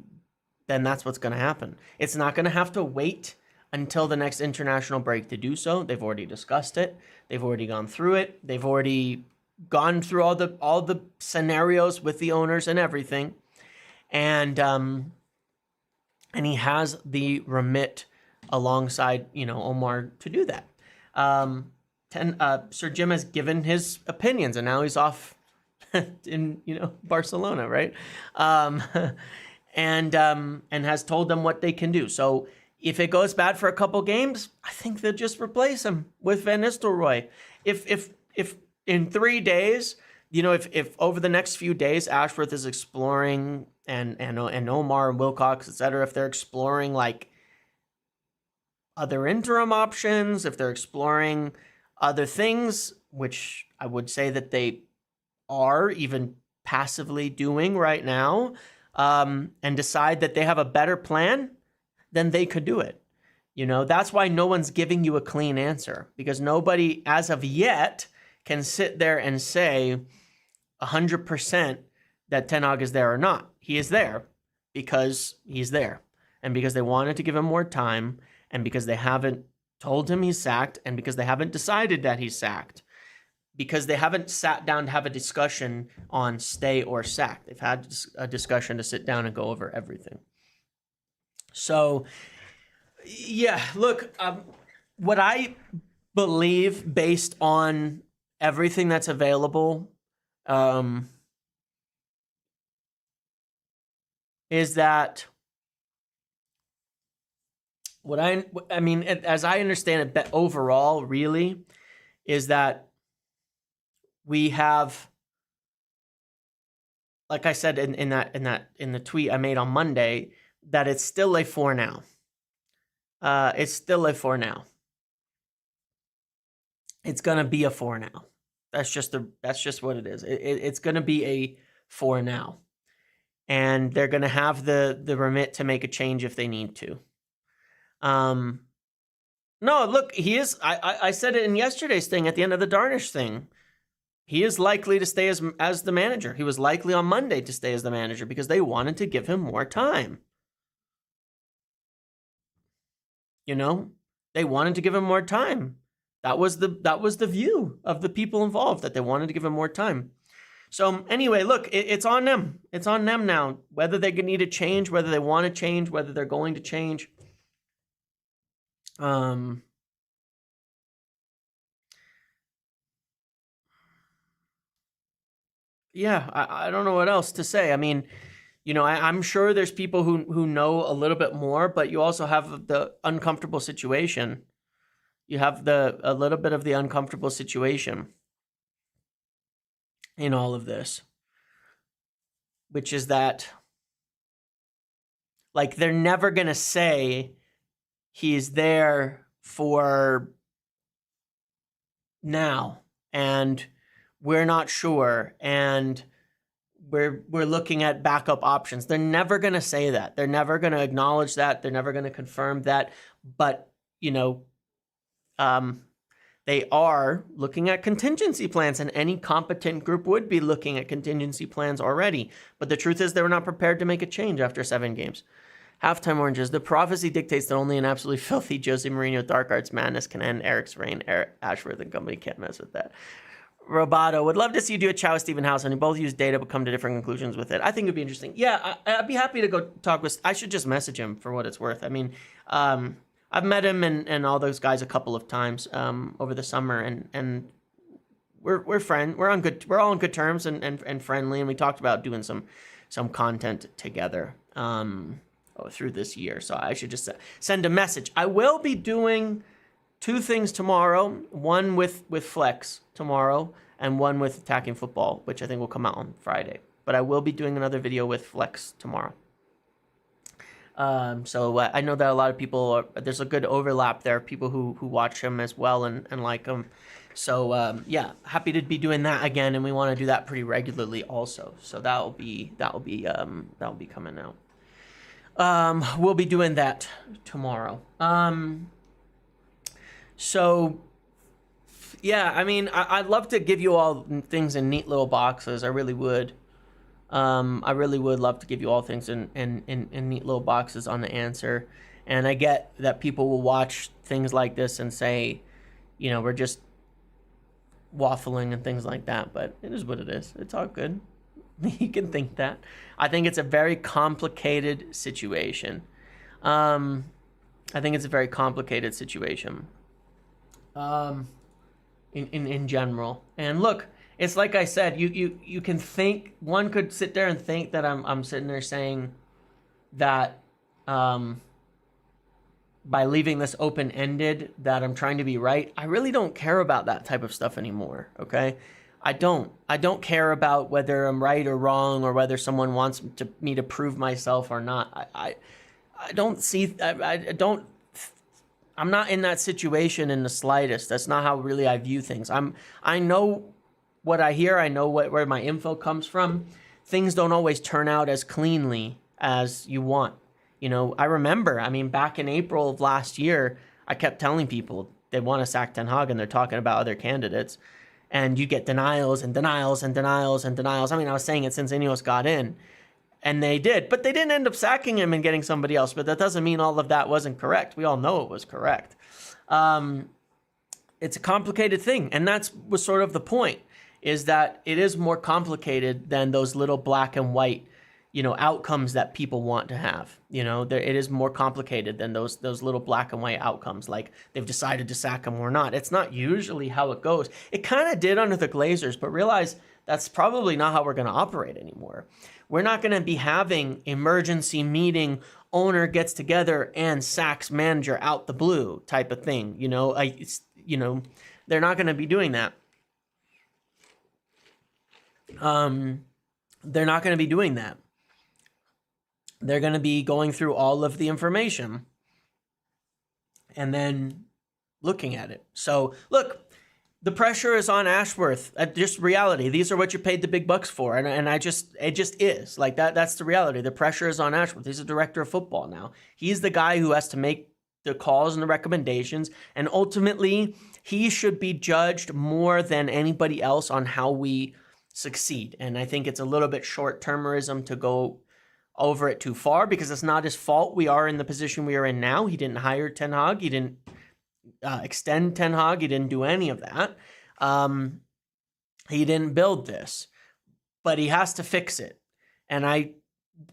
S1: then that's what's going to happen. It's not going to have to wait until the next international break to do so. They've already discussed it. They've already gone through it. They've already gone through all the scenarios with the owners and everything. And he has the remit alongside, Omar to do that. Sir Jim has given his opinions, and now he's off in, Barcelona, right? And has told them what they can do. So if it goes bad for a couple games, I think they'll just replace him with Van Nistelrooy. If in 3 days, if over the next few days Ashworth is exploring and Omar and Wilcox, etc., if they're exploring like other interim options, if they're exploring other things, which I would say that they are even passively doing right now, and decide that they have a better plan, then they could do it. You know, that's why no one's giving you a clean answer, because nobody as of yet can sit there and say 100% that Ten Hag is there or not. He is there because he's there, and because they wanted to give him more time, and because they haven't told him he's sacked, and because they haven't decided that he's sacked, because they haven't sat down to have a discussion on stay or sack. They've had a discussion to sit down and go over everything. So, yeah, look, what I believe based on everything that's available is that I mean, as I understand it, overall, really, is that we have, like I said in the tweet I made on Monday, that it's still a 4 now. It's still a 4 now. It's gonna be a 4 now. That's just what it is. It's gonna be a 4 now, and they're gonna have the remit to make a change if they need to. No, look, he is. I said it in yesterday's thing at the end of the Darnish thing. He is likely to stay as the manager. He was likely on Monday to stay as the manager because they wanted to give him more time. You know, they wanted to give him more time. That was the view of the people involved, that they wanted to give him more time. So anyway, look, it's on them. It's on them now. Whether they need to change, whether they want to change, whether they're going to change. Yeah, I don't know what else to say. I mean, you know, I'm sure there's people who know a little bit more, but you also have the uncomfortable situation. You have a little bit of the uncomfortable situation in all of this, which is that, like, they're never going to say he's there for now, and we're not sure, and we're looking at backup options. They're never going to say that. They're never going to acknowledge that. They're never going to confirm that. But, you know, they are looking at contingency plans, and any competent group would be looking at contingency plans already. But the truth is they were not prepared to make a change after 7 games. Halftime oranges. The prophecy dictates that only an absolutely filthy Jose Mourinho dark arts madness can end Eric's reign. Ashworth and company can't mess with that. Roboto, would love to see you do a chat with Stephen House, and you both use data but come to different conclusions with it. I think it'd be interesting. Yeah, I'd be happy to go talk with. I should just message him for what it's worth. I mean, I've met him and all those guys a couple of times over the summer, and we're friends. We're all on good terms and friendly, and we talked about doing some content together through this year. So I should just send a message. I will be doing 2 things tomorrow, one with Flex tomorrow and one with Attacking Football, which I think will come out on Friday. But I will be doing another video with Flex tomorrow. So I know that a lot of people, there's a good overlap there, people who watch him as well and like him. So yeah, happy to be doing that again, and we want to do that pretty regularly also. So that'll be coming out. We'll be doing that tomorrow. So, yeah, I mean, I'd love to give you all things in neat little boxes. I really would. I really would love to give you all things in neat little boxes on the answer. And I get that people will watch things like this and say, you know, we're just waffling and things like that. But it is what it is. It's all good. You can think that. I think it's a very complicated situation. In general. And look, it's like I said, you can think, one could sit there and think that I'm sitting there saying that by leaving this open-ended that I'm trying to be right. I really don't care about that type of stuff anymore, okay? I don't care about whether I'm right or wrong, or whether someone wants me to prove myself or not. I'm not in that situation in the slightest. That's not how really I view things. I know what I hear, I know where my info comes from. Things don't always turn out as cleanly as you want. You know, I remember, I mean, back in April of last year, I kept telling people they want to sack Ten Hag and they're talking about other candidates. And you get denials and denials and denials and denials. I mean, I was saying it since INEOS got in. And they did. But they didn't end up sacking him and getting somebody else. But that doesn't mean all of that wasn't correct. We all know it was correct. It's a complicated thing. And that was sort of the point, is that it is more complicated than those little black and white, you know, outcomes that people want to have. You know, it is more complicated than those little black and white outcomes, like they've decided to sack him or not. It's not usually how it goes. It kind of did under the Glazers, but realize that's probably not how we're going to operate anymore. We're not going to be having emergency meeting, owner gets together and sacks manager out the blue type of thing. You know, they're not going to be doing that. They're not going to be doing that. They're going to be going through all of the information and then looking at it. So, look, the pressure is on Ashworth. Just reality. These are what you paid the big bucks for. And it just is. Like, that's the reality. The pressure is on Ashworth. He's a director of football now. He's the guy who has to make the calls and the recommendations. And ultimately, he should be judged more than anybody else on how we succeed. And I think it's a little bit short-termerism to go over it too far, because it's not his fault we are in the position we are in now. He didn't hire Ten Hag. He didn't extend Ten Hag. He didn't do any of that. He didn't build this, but he has to fix it. And I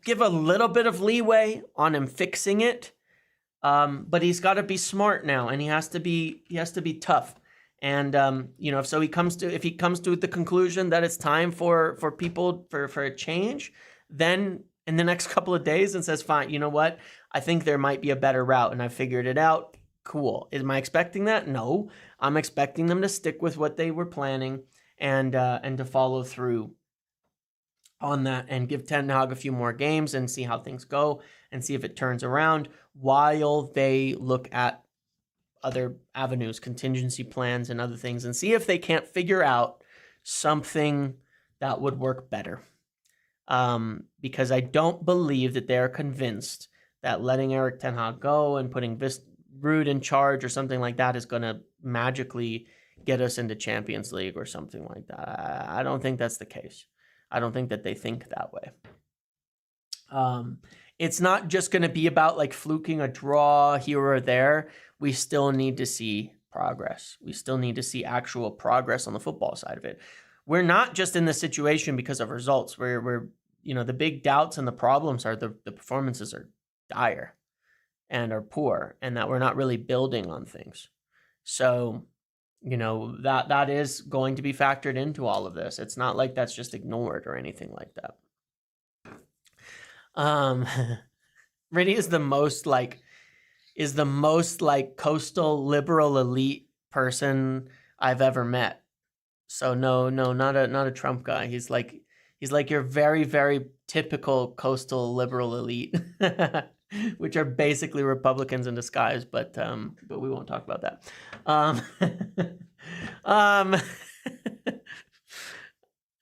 S1: give a little bit of leeway on him fixing it. But he's got to be smart now, and he has to be tough. And you know, if he comes to the conclusion that it's time for people for a change, then in the next couple of days and says, fine, you know what? I think there might be a better route and I figured it out. Cool. Am I expecting that? No. I'm expecting them to stick with what they were planning and to follow through on that and give Ten Hag a few more games and see how things go and see if it turns around while they look at other avenues, contingency plans and other things, and see if they can't figure out something that would work better. Because I don't believe that they're convinced that letting Erik Ten Hag go and putting Ruud in charge or something like that is going to magically get us into Champions League or something like that. I don't think that's the case. I don't think that they think that way. It's not just going to be about like fluking a draw here or there. We still need to see progress. We still need to see actual progress on the football side of it. We're not just in this situation because of results. We're you know, the big doubts and the problems are the performances are dire and are poor, and that we're not really building on things. So, you know, that is going to be factored into all of this. It's not like that's just ignored or anything like that. Riddy is the most like coastal liberal elite person I've ever met. So no, not a Trump guy. He's like your very, very typical coastal liberal elite, which are basically Republicans in disguise. But we won't talk about that.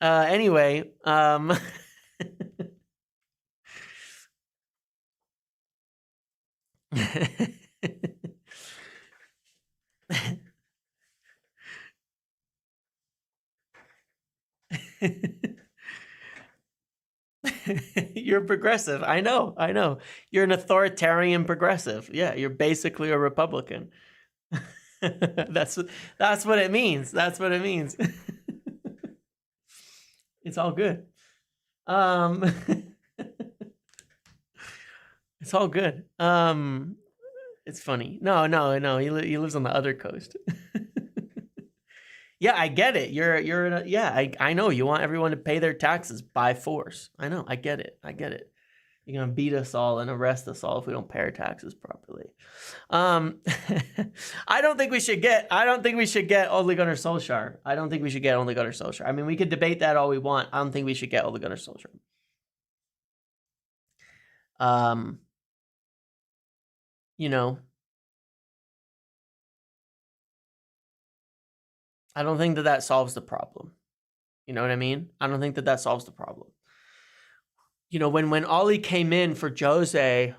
S1: Anyway. You're progressive. I know. You're an authoritarian progressive. Yeah, you're basically a Republican. That's what it means. That's what it means. It's all good. It's all good. It's funny. No. He lives on the other coast. Yeah, I get it. I know you want everyone to pay their taxes by force. I know. I get it. You're going to beat us all and arrest us all if we don't pay our taxes properly. I don't think we should get Ole Gunnar Solskjaer. I mean, we could debate that all we want. I don't think we should get Ole Gunnar Solskjaer. You know, I don't think that solves the problem. You know what I mean? I don't think that solves the problem. You know, when Ollie came in for Jose,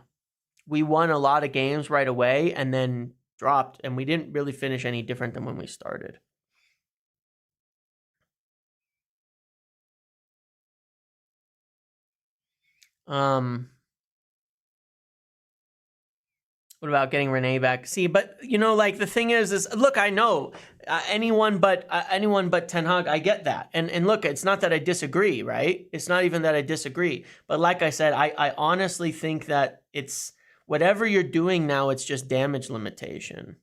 S1: we won a lot of games right away and then dropped, and we didn't really finish any different than when we started. What about getting Renee back? See, but you know, like the thing is look, I know anyone but Ten Hag. I get that, and look, it's not that I disagree, right? It's not even that I disagree, but like I said, I honestly think that it's whatever you're doing now, it's just damage limitation.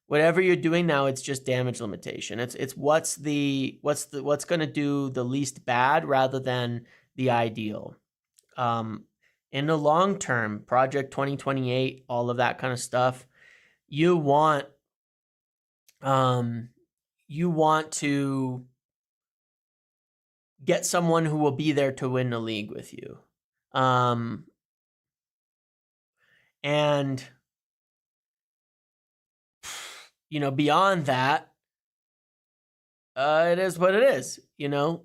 S1: Whatever you're doing now, it's just damage limitation. It's what's going to do the least bad rather than the ideal. In the long term, Project 2028, all of that kind of stuff, you want to get someone who will be there to win the league with you. And you know, beyond that, it is what it is, you know.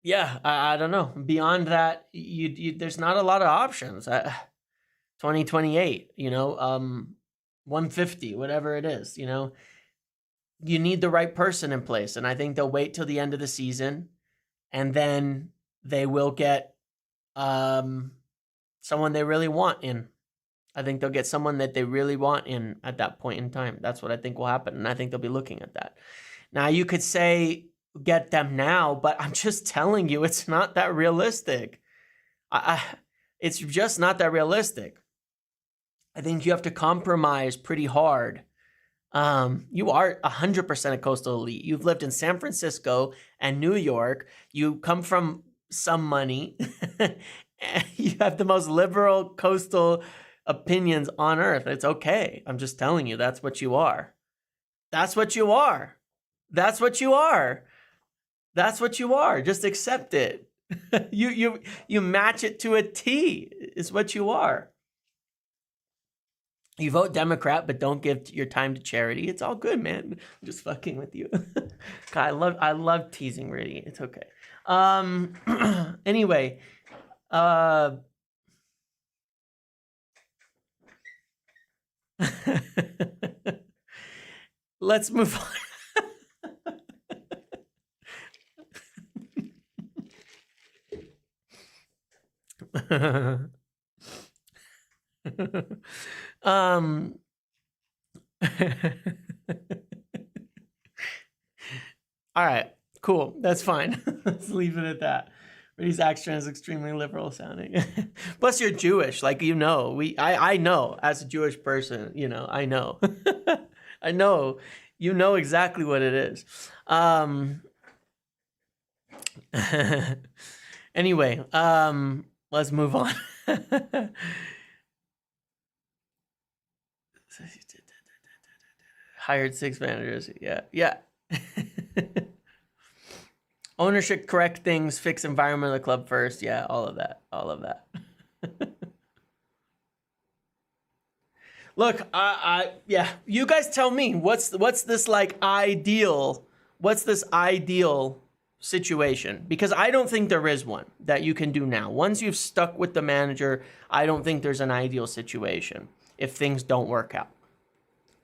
S1: Yeah, I don't know. Beyond that, you there's not a lot of options. 2028, you know, 150, whatever it is, you know. You need the right person in place, and I think they'll wait till the end of the season, and then they will get someone they really want in. I think they'll get someone that they really want in at that point in time. That's what I think will happen, and I think they'll be looking at that. Now, you could say get them now, but I'm just telling you, it's not that realistic. It's just not that realistic. I think you have to compromise pretty hard. You are 100% a coastal elite. You've lived in San Francisco and New York. You come from some money. You have the most liberal coastal opinions on earth. It's okay. I'm just telling you, that's what you are. That's what you are. That's what you are. That's what you are. Just accept it. You match it to a T is what you are. You vote Democrat, but don't give your time to charity. It's all good, man. I'm just fucking with you. God, I love teasing Rudy. It's okay. Anyway, let's move on. All right, cool. That's fine. Let's leave it at that. Rudy's accent is extremely liberal sounding. Plus, you're Jewish, like you know. I know as a Jewish person, you know. I know. I know. You know exactly what it is. Anyway, let's move on. Hired 6 managers. Yeah. Ownership, correct things, fix environment of the club first. Yeah, all of that. Look, yeah. You guys tell me what's this like ideal? What's this ideal situation? Because I don't think there is one that you can do now. Once you've stuck with the manager, I don't think there's an ideal situation if things don't work out.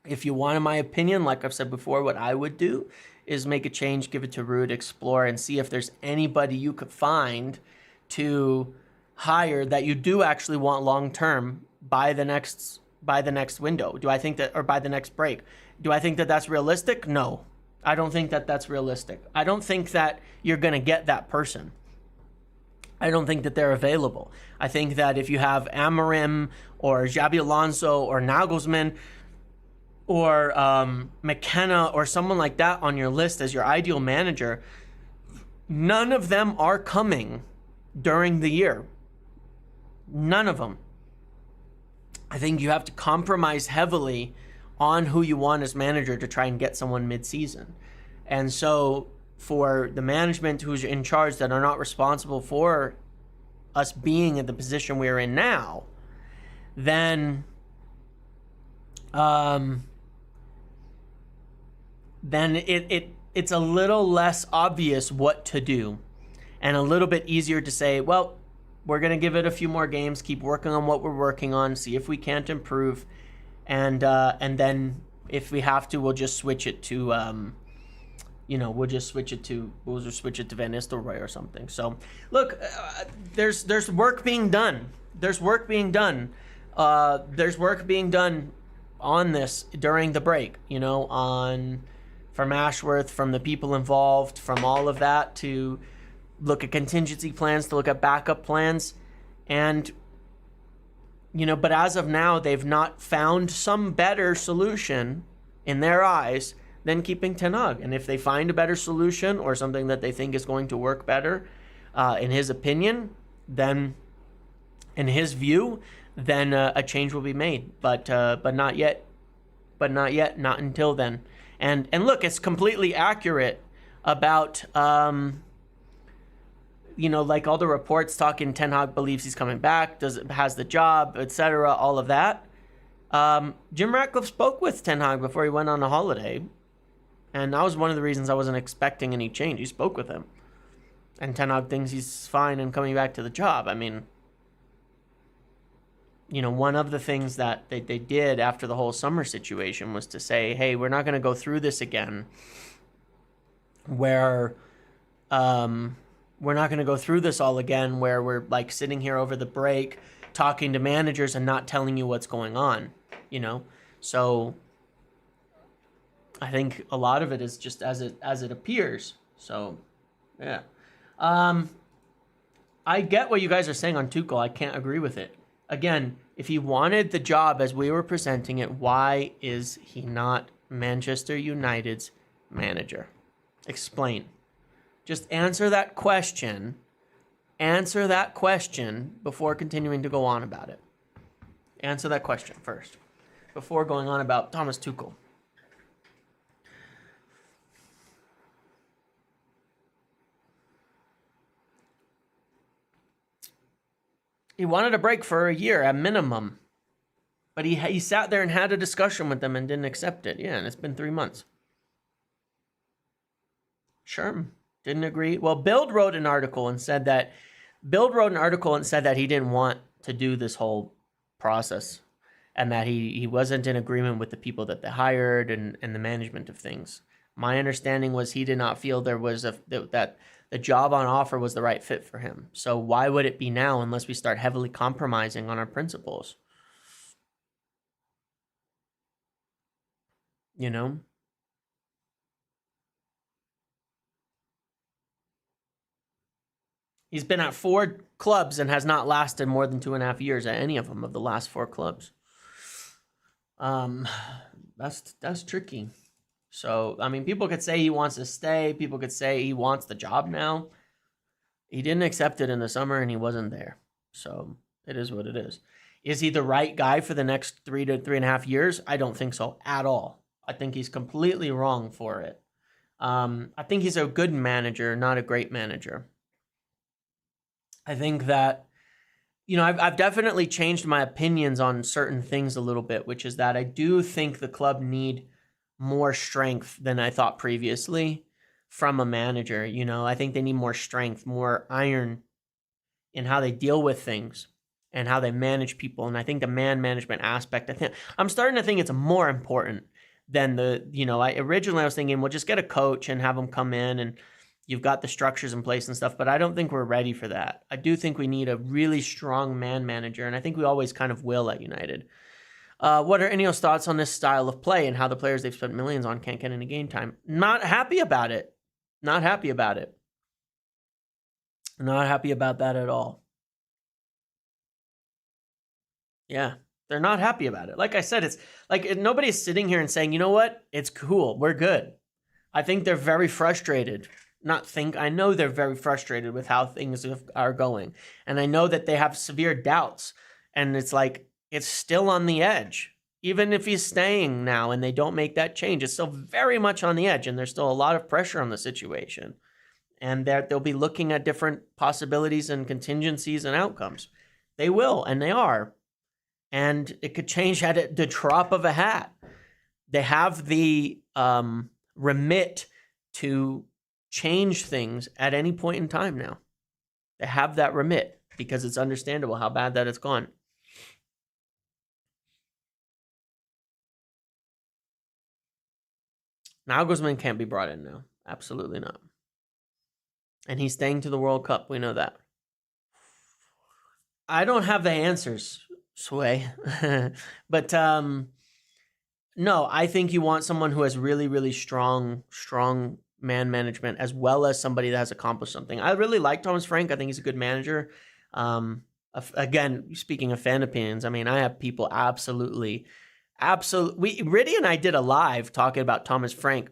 S1: If you want my opinion, like I've said before, what I would do is make a change, give it to Ruud, explore, and see if there's anybody you could find to hire that you do actually want long-term by the next window. Do I think that, or by the next break? Do I think that that's realistic? No. I don't think that that's realistic. I don't think that you're going to get that person. I don't think that they're available. I think that if you have Amorim or Xabi Alonso or Nagelsmann or McKenna or someone like that on your list as your ideal manager, none of them are coming during the year. None of them. I think you have to compromise heavily on who you want as manager to try and get someone mid-season. And so for the management who's in charge that are not responsible for us being in the position we're in now, then then it's a little less obvious what to do, and a little bit easier to say, well, we're going to give it a few more games, keep working on what we're working on, see if we can't improve, and then if we have to, we'll just switch it to we'll just switch it to Van Nistelrooy or something. So look, there's work being done. There's work being done. There's work being done on this during the break, from Ashworth, from the people involved, from all of that, to look at contingency plans, to look at backup plans. And, but as of now, they've not found some better solution in their eyes than keeping Ten Hag. And if they find a better solution or something that they think is going to work better, in his opinion, then, in his view, then a change will be made. But not yet. But not yet. Not until then. And look, it's completely accurate about, like all the reports talking Ten Hag believes he's coming back, has the job, etc., all of that. Jim Ratcliffe spoke with Ten Hag before he went on a holiday. And that was one of the reasons I wasn't expecting any change. He spoke with him. And Ten Hag thinks he's fine and coming back to the job. I mean, one of the things that they did after the whole summer situation was to say, hey, we're not going to go through this again where we're not going to go through this all again where we're like sitting here over the break talking to managers and not telling you what's going on, So I think a lot of it is just as it appears. So, yeah. I get what you guys are saying on Tuchel. I can't agree with it. Again, if he wanted the job as we were presenting it, why is he not Manchester United's manager? Explain. Just answer that question. Answer that question before continuing to go on about it. Answer that question first before going on about Thomas Tuchel. He wanted a break for a year at minimum. But he sat there and had a discussion with them and didn't accept it. Yeah, and it's been 3 months. Sherm didn't agree. Well, Bild wrote an article and said that he didn't want to do this whole process and that he wasn't in agreement with the people that they hired and the management of things. My understanding was he did not feel there was that the job on offer was the right fit for him. So why would it be now unless we start heavily compromising on our principles? He's been at 4 clubs and has not lasted more than 2.5 years at any of them of the last 4 clubs. That's tricky. So, I mean, people could say he wants to stay. People could say he wants the job now. He didn't accept it in the summer, and he wasn't there. So, it is what it is. Is he the right guy for the next 3 to 3.5 years? I don't think so at all. I think he's completely wrong for it. I think he's a good manager, not a great manager. I think that, I've definitely changed my opinions on certain things a little bit, which is that I do think the club need more strength than I thought previously from a manager. I think they need more strength, more iron in how they deal with things and how they manage people. And I think the man management aspect, I'm starting to think it's more important than originally I was thinking, well, just get a coach and have them come in and you've got the structures in place and stuff, but I don't think we're ready for that. I do think we need a really strong man manager, and I think we always kind of will at United. What are INEOS thoughts on this style of play and how the players they've spent millions on can't get any game time? Not happy about it. Not happy about it. Not happy about that at all. Yeah, they're not happy about it. Like I said, it's like nobody's sitting here and saying, you know what? It's cool. We're good. I think they're very frustrated. I know they're very frustrated with how things are going. And I know that they have severe doubts. And it's like, it's still on the edge. Even if he's staying now and they don't make that change, it's still very much on the edge. And there's still a lot of pressure on the situation. And they'll be looking at different possibilities and contingencies and outcomes. They will, and they are. And it could change at the drop of a hat. They have the remit to change things at any point in time now. They have that remit because it's understandable how bad that it's gone. Nagelsmann can't be brought in now. Absolutely not. And he's staying to the World Cup. We know that. I don't have the answers, Sway. But no, I think you want someone who has really, really strong man management, as well as somebody that has accomplished something. I really like Thomas Frank. I think he's a good manager. Again, speaking of fan opinions, I mean, I have people absolutely. Riddy and I did a live talking about Thomas Frank.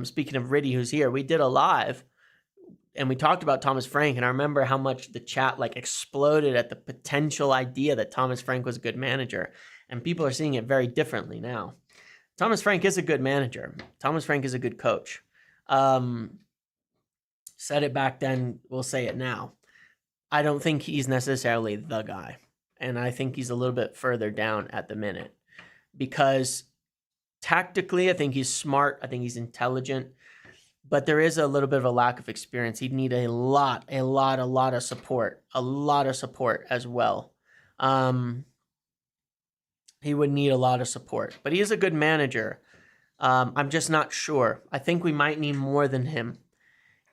S1: Speaking of Riddy, who's here, we did a live and we talked about Thomas Frank, and I remember how much the chat like exploded at the potential idea that Thomas Frank was a good manager, and people are seeing it very differently now. Thomas Frank is a good manager. Thomas Frank is a good coach. Said it back then, we'll say it now. I don't think he's necessarily the guy, and I think he's a little bit further down at the minute because tactically, I think he's smart. I think he's intelligent. But there is a little bit of a lack of experience. He'd need a lot of support. A lot of support as well. He would need a lot of support. But he is a good manager. I'm just not sure. I think we might need more than him.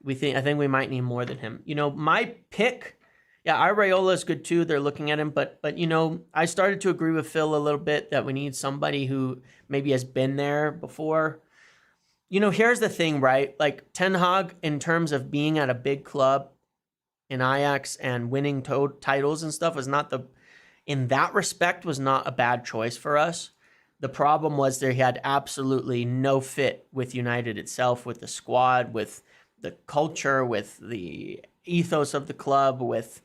S1: I think we might need more than him. You know, my pick, yeah, Areola is good too. They're looking at him. But you know, I started to agree with Phil a little bit that we need somebody who maybe has been there before. You know, here's the thing, right? Like Ten Hag, in terms of being at a big club in Ajax and winning titles and stuff, in that respect, was not a bad choice for us. The problem was he had absolutely no fit with United itself, with the squad, with the culture, with the ethos of the club, with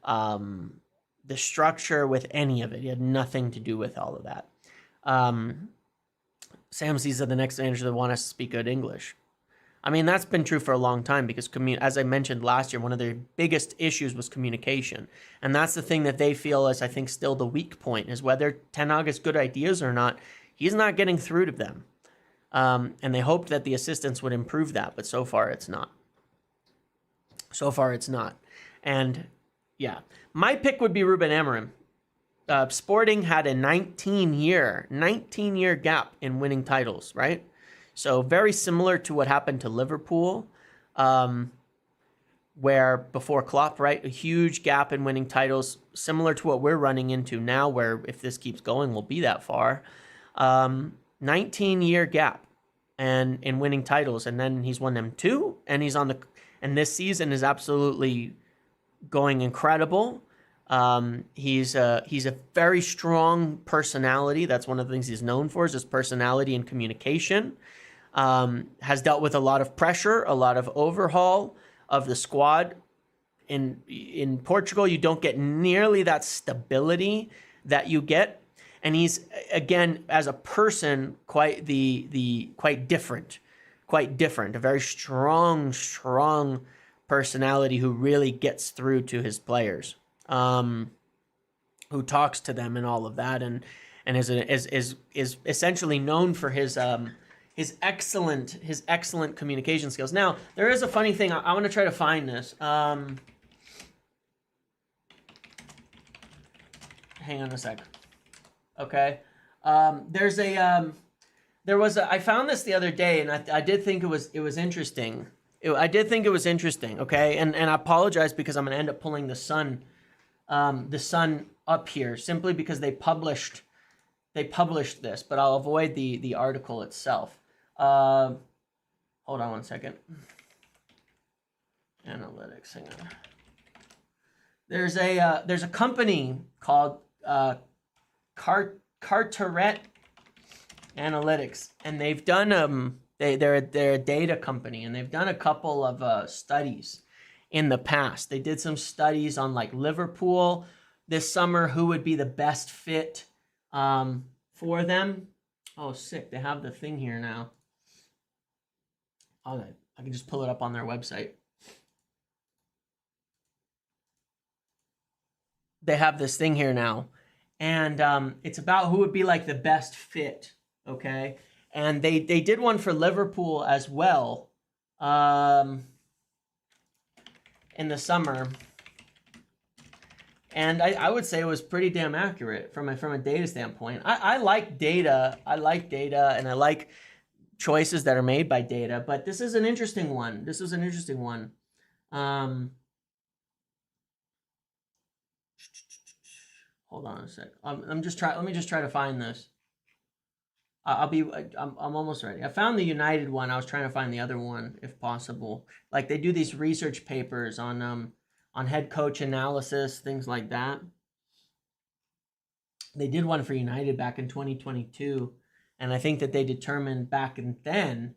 S1: the structure, with any of it. He had nothing to do with all of that. Sam sees that the next manager that want us to speak good English. I mean, that's been true for a long time because, as I mentioned last year, one of their biggest issues was communication. And that's the thing that they feel is, I think, still the weak point, is whether Ten Hag has good ideas or not, he's not getting through to them. And they hoped that the assistants would improve that, but so far it's not. And, yeah. My pick would be Ruben Amorim. Sporting had a 19-year gap in winning titles, right? So very similar to what happened to Liverpool, where before Klopp, right? A huge gap in winning titles, similar to what we're running into now, where if this keeps going, we'll be that far. 19-year gap and in winning titles, and then he's won them 2, and and this season is absolutely going incredible. He's a very strong personality. That's one of the things he's known for, is his personality and communication. Has dealt with a lot of pressure, a lot of overhaul of the squad. In Portugal, you don't get nearly that stability that you get. And he's, again, as a person, quite different. A very strong personality who really gets through to his players. Who talks to them and all of that, and is essentially known for his excellent communication skills. Now, there is a funny thing. I want to try to find this. Hang on a second. Okay. I found this the other day, and I did think it was interesting. I did think it was interesting. Okay, and I apologize because I'm gonna end up pulling the Sun up here simply because they published this, but I'll avoid the article itself. Hold on one second. Analytics, hang on. There's a company called Carteret Analytics, and they've done they're a data company, and they've done a couple of studies in the past. They did some studies on like Liverpool this summer, who would be the best fit for them. Oh, sick. They have the thing here now. Okay, I can just pull it up on their website. They have this thing here now. And it's about who would be like the best fit, okay? And they did one for Liverpool as well in the summer. And I would say it was pretty damn accurate from a data standpoint. I like data. I like data, and I like choices that are made by data. But this is an interesting one. This is an interesting one. Hold on a sec. Let me just try to find this. I'm almost ready. I found the United one. I was trying to find the other one if possible. Like they do these research papers on head coach analysis, things like that. They did one for United back in 2022, and I think that they determined back then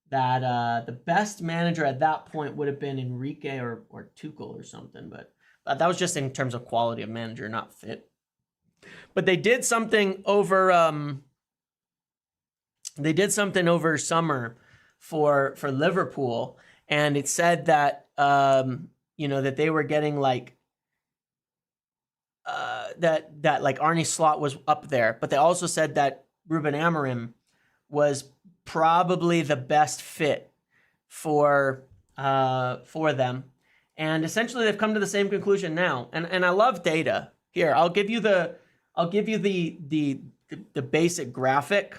S1: that the best manager at that point would have been Enrique or Tuchel or something, but that was just in terms of quality of manager, not fit. But they did something over summer for Liverpool, and it said that that they were getting like that like Arne Slot was up there, but they also said that Ruben Amorim was probably the best fit for them, and essentially they've come to the same conclusion now. And I love data. Here, I'll give you the basic graphic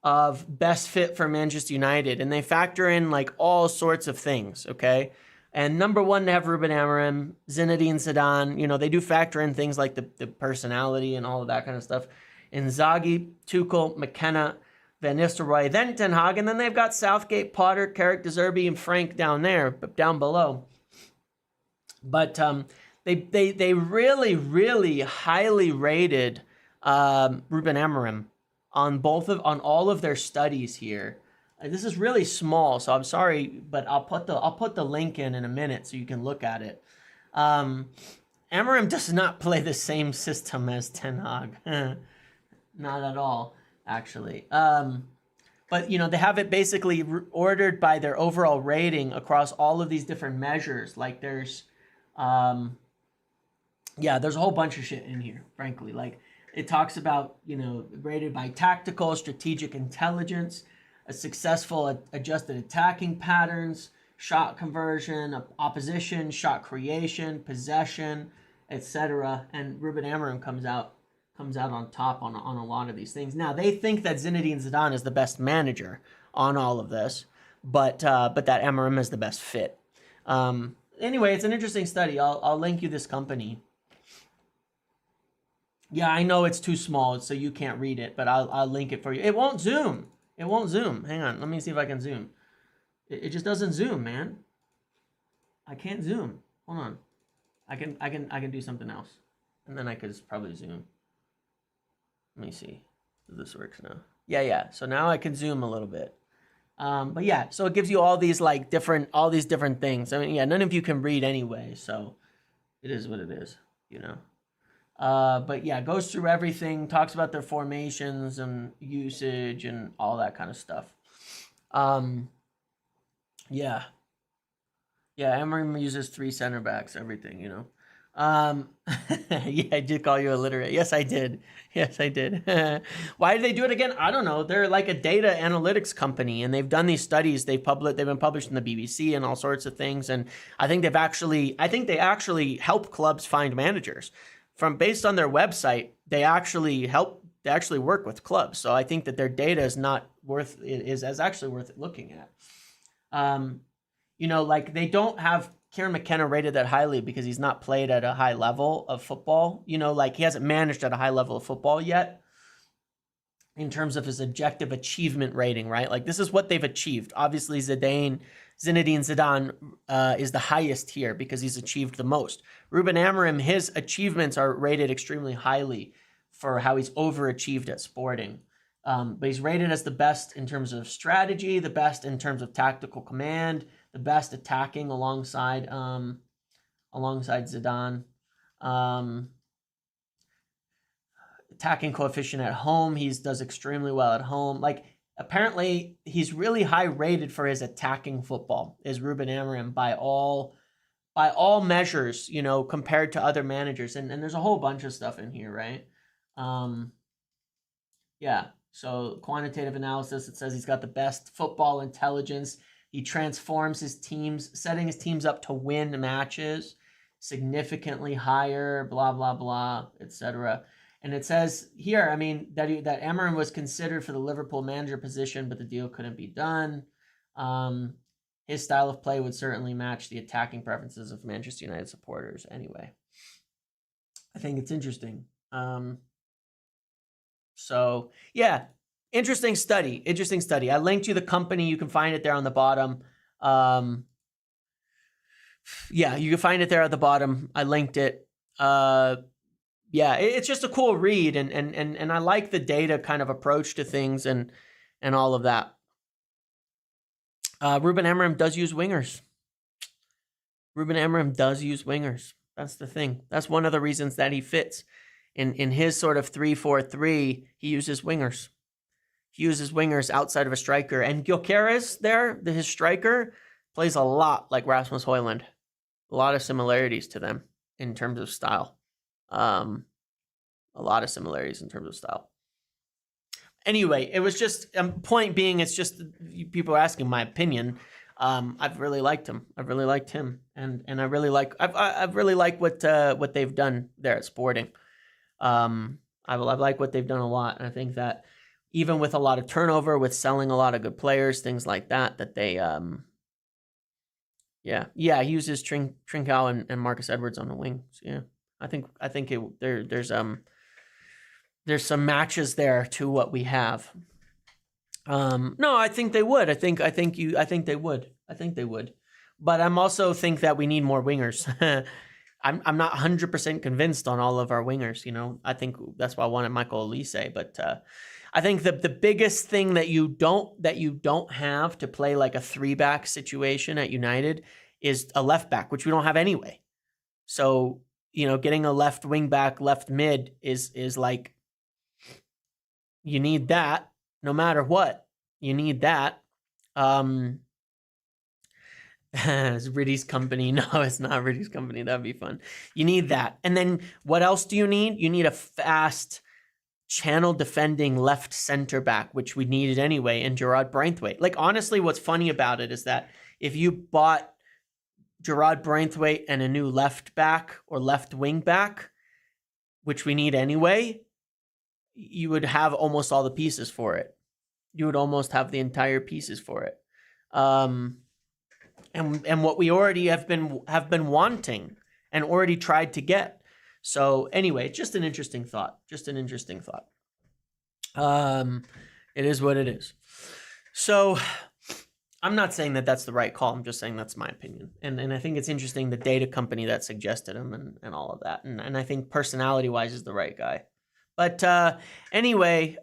S1: of best fit for Manchester United, and they factor in like all sorts of things. Okay. And number one, to have Ruben Amorim, Zinedine Zidane. They do factor in things like the personality and all of that kind of stuff. Inzaghi, Tuchel, McKenna, Van Nistelrooy, then Ten Hag, and then they've got Southgate, Potter, Carrick, De Zerbi, and Frank down there, but down below. But they really, really highly rated Ruben Amorim on all of their studies here. This is really small, so I'm sorry, but I'll put the link in a minute so you can look at it. Amorim does not play the same system as Ten Hag, not at all, actually. But they have it basically ordered by their overall rating across all of these different measures. Like there's a whole bunch of shit in here, frankly. Like it talks about rated by tactical, strategic intelligence, a successful adjusted attacking patterns, shot conversion, opposition, shot creation, possession, etc. And Ruben Amorim comes out on top on a lot of these things. Now they think that Zinedine Zidane is the best manager on all of this, but that Amorim is the best fit. Anyway, it's an interesting study. I'll link you this company. Yeah, I know it's too small, so you can't read it, but I'll link it for you. It won't zoom. Hang on. Let me see if I can zoom. It just doesn't zoom, man. I can't zoom. Hold on. I can do something else, and then I could probably zoom. Let me see if this works now. Yeah. So now I can zoom a little bit. But yeah, so it gives you all these different things. I mean, yeah, none of you can read anyway, so it is what it is, But yeah, goes through everything, talks about their formations and usage and all that kind of stuff. Yeah, Amorim uses 3 center backs, everything, Yeah, I did call you illiterate. Yes, I did. Why did they do it again? I don't know. They're like a data analytics company, and they've done these studies. They've been published in the BBC and all sorts of things. And I think they actually help clubs find managers. Based on their website, they actually work with clubs. So I think that their data is actually worth looking at. Like they don't have Kieran McKenna rated that highly because he's not played at a high level of football. Like he hasn't managed at a high level of football yet in terms of his objective achievement rating, right? Like this is what they've achieved. Obviously, Zinedine Zidane is the highest here because he's achieved the most. Ruben Amorim, his achievements are rated extremely highly for how he's overachieved at Sporting. But he's rated as the best in terms of strategy, the best in terms of tactical command, the best attacking alongside Zidane. Attacking coefficient at home, he does extremely well at home. Like apparently he's really high rated for his attacking football, is Ruben Amorim by all measures, compared to other managers. And there's a whole bunch of stuff in here, right? Yeah. So quantitative analysis, it says he's got the best football intelligence. He transforms his teams, setting his teams up to win matches significantly higher, blah, blah, blah, etc. And it says here, I mean, that Amorim was considered for the Liverpool manager position, but the deal couldn't be done. His style of play would certainly match the attacking preferences of Manchester United supporters anyway. I think it's interesting. So, yeah, interesting study. I linked you the company. You can find it there on the bottom. Yeah, you can find it there at the bottom. I linked it. Yeah, it's just a cool read, and I like the data kind of approach to things and all of that. Ruben Amorim does use wingers. That's the thing. That's one of the reasons that he fits. In his sort of 3-4-3, he uses wingers. He uses wingers outside of a striker. And Gyökeres there, his striker, plays a lot like Rasmus Højlund. A lot of similarities to them in terms of style. Anyway, it was just, point being, it's just people are asking my opinion. I've really liked him. And I really like, I've really liked what they've done there at Sporting. I like what they've done a lot. And I think that even with a lot of turnover, with selling a lot of good players, things like that, that they, he uses Trincao and Marcus Edwards on the wings. Yeah. I think there's some matches there to what we have. No, I think they would. I think they would. But I'm also think that we need more wingers. I'm not 100% convinced on all of our wingers. You know, I think that's why I wanted Michael Olise. But I think the biggest thing that you don't have to play like a 3-back situation at United is a left back, which we don't have anyway. So, you know, getting a left wing back, left mid is like, you need that no matter what. You need that. It's Riddy's Company. No, it's not Riddy's Company. That'd be fun. You need that. And then what else do you need? You need a fast channel defending left center back, which we needed anyway, in Gerard Braithwaite. Like, honestly, what's funny about it is that if you bought Gerard Braithwaite and a new left back or left wing back, which we need anyway, you would have almost all the pieces for it. You would almost have the entire pieces for it. And what we already have been wanting and already tried to get. So anyway, just an interesting thought. It is what it is. So I'm not saying that that's the right call. I'm just saying that's my opinion. And I think it's interesting, the data company that suggested him and all of that. And I think personality-wise is the right guy. But anyway,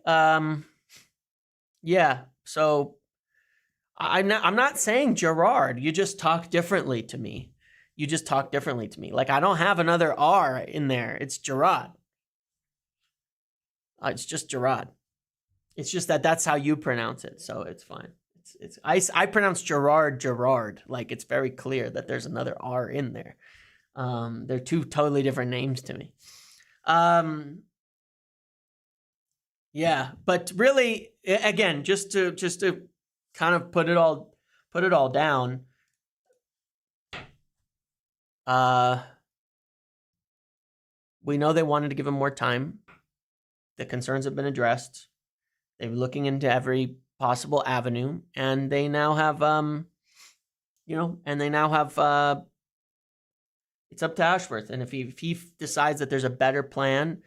S1: yeah. So I'm not saying Gerard. You just talk differently to me. Like, I don't have another R in there. It's Gerard. It's just Gerard. It's just that's how you pronounce it, so it's fine. I pronounce Gerard. Like, it's very clear that there's another R in there. They're two totally different names to me. Yeah, but really, again, just to kind of put it all down. We know they wanted to give him more time. The concerns have been addressed. They're looking into every possible avenue, and they now have, it's up to Ashworth. And if he decides that there's a better plan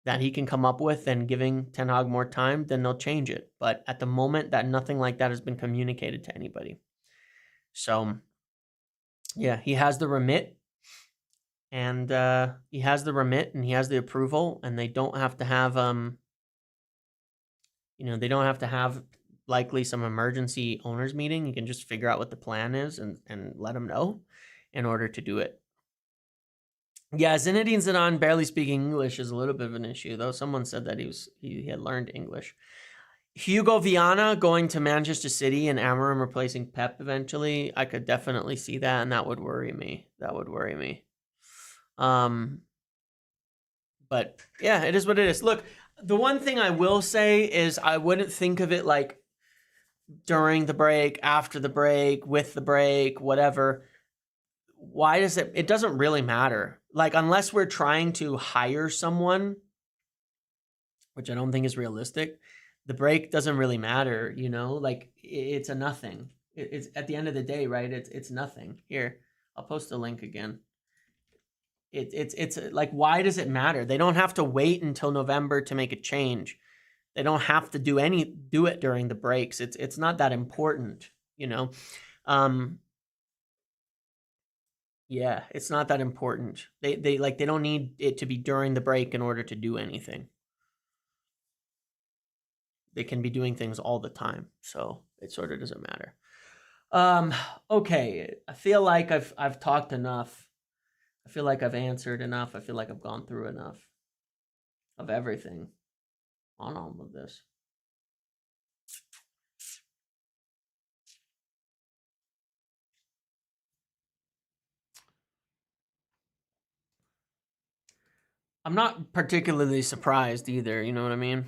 S1: that he can come up with than giving Ten Hag more time, then they'll change it. But at the moment, that nothing like that has been communicated to anybody. So, yeah, he has the remit, and he has the approval, and they don't have to have, they don't have to have likely some emergency owners meeting. You can just figure out what the plan is and let them know in order to do it. Yeah, Zinedine Zidane barely speaking English is a little bit of an issue, though. Someone said that he had learned English. Hugo Viana going to Manchester City and Amorim replacing Pep eventually. I could definitely see that, and that would worry me. But yeah, it is what it is. Look, The one thing I will say is I wouldn't think of it like during the break, after the break, with the break, whatever. Why does it doesn't really matter. Like, unless we're trying to hire someone, which I don't think is realistic, the break doesn't really matter, you know? Like, it's a nothing. It's at the end of the day, right? It's nothing. Here, I'll post a link again. It's like, why does it matter? They don't have to wait until November to make a change. They don't have to do it during the breaks. It's not that important, you know? Yeah, it's not that important. They don't need it to be during the break in order to do anything. They can be doing things all the time, so it sort of doesn't matter. Okay, I feel like I've talked enough. I feel like I've answered enough. I feel like I've gone through enough of everything on all of this. I'm not particularly surprised either, you know what I mean?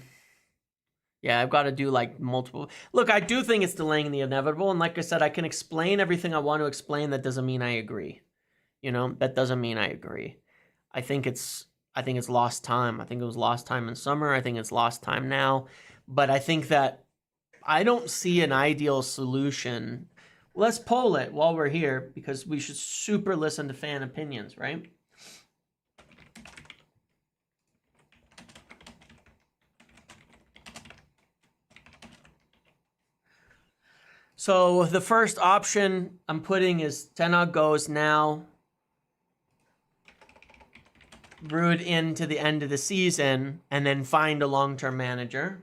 S1: Yeah, I've got to do like multiple. Look, I do think it's delaying the inevitable. And like I said, I can explain everything I want to explain. That doesn't mean I agree. You know, that doesn't mean I agree. I think it's lost time. I think it was lost time in summer. I think it's lost time now. But I think that I don't see an ideal solution. Let's poll it while we're here, because we should super listen to fan opinions, right? So the first option I'm putting is Ten Hag goes now. Ruud into the end of the season and then find a long-term manager.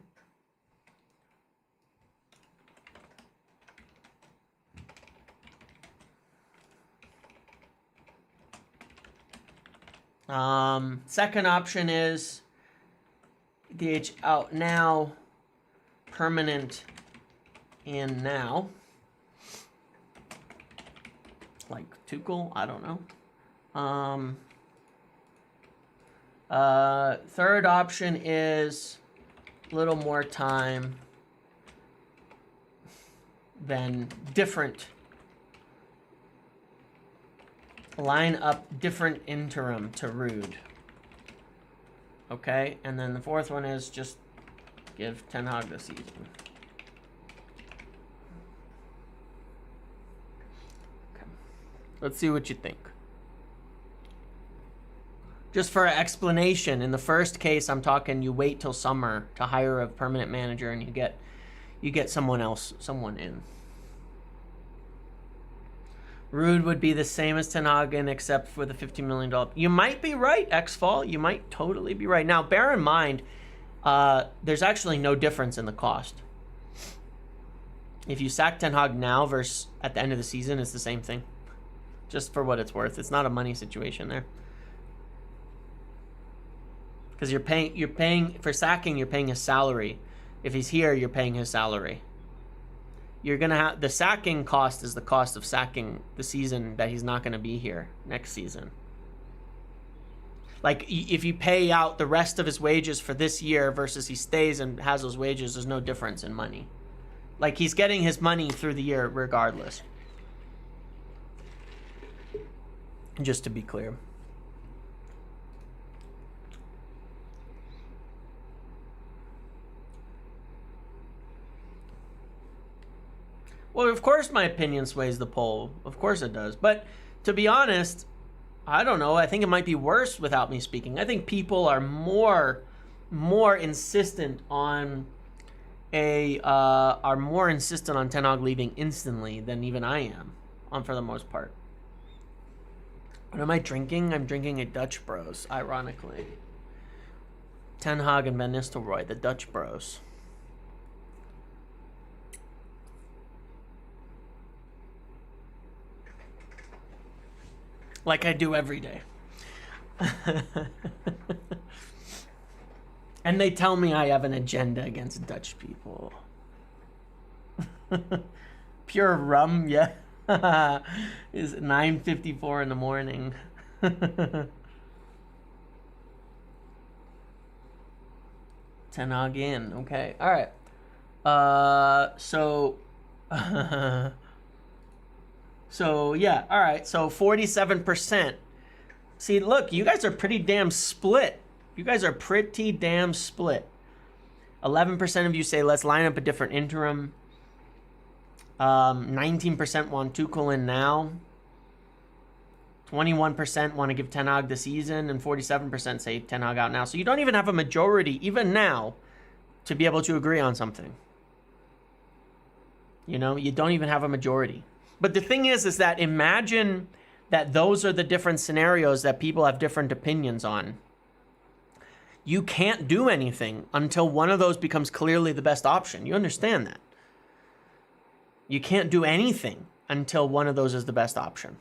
S1: Second option is DH out now, permanent in now. Like Tuchel, I don't know. Third option is a little more time, then different. Line up different interim to Ruud. Okay, and then the fourth one is just give Ten Hag the season. Okay. Let's see what you think. Just for explanation, in the first case, I'm talking you wait till summer to hire a permanent manager and you get someone in. Ruud would be the same as Ten Hag except for the $50 million. You might be right, X-Fall. You might totally be right. Now, bear in mind, there's actually no difference in the cost. If you sack Ten Hag now versus at the end of the season, it's the same thing. Just for what it's worth. It's not a money situation there. Because you're paying for sacking, you're paying his salary. If he's here, you're paying his salary. You're gonna have the sacking cost is the cost of sacking the season that he's not gonna be here next season. Like, if you pay out the rest of his wages for this year versus he stays and has those wages, there's no difference in money. Like, he's getting his money through the year regardless. Just to be clear. Well, of course my opinion sways the poll. Of course it does. But to be honest, I don't know. I think it might be worse without me speaking. I think people are more insistent on Ten Hag leaving instantly than even I am, for the most part. What am I drinking? I'm drinking a Dutch Bros, ironically. Ten Hag and Van Nistelrooy, the Dutch Bros. Like I do every day. And they tell me I have an agenda against Dutch people. Pure rum, yeah. Is 9:54 in the morning. Ten Hag in. Okay. All right. So so yeah, all right. So 47%. See, look, you guys are pretty damn split. You guys are pretty damn split. 11% of you say let's line up a different interim. 19% want Tuchel in now. 21% want to give Ten Hag the season, and 47% say Ten Hag out now. So you don't even have a majority, even now, to be able to agree on something. You know, you don't even have a majority. But the thing is that imagine that those are the different scenarios that people have different opinions on. You can't do anything until one of those becomes clearly the best option. You understand that? You can't do anything until one of those is the best option.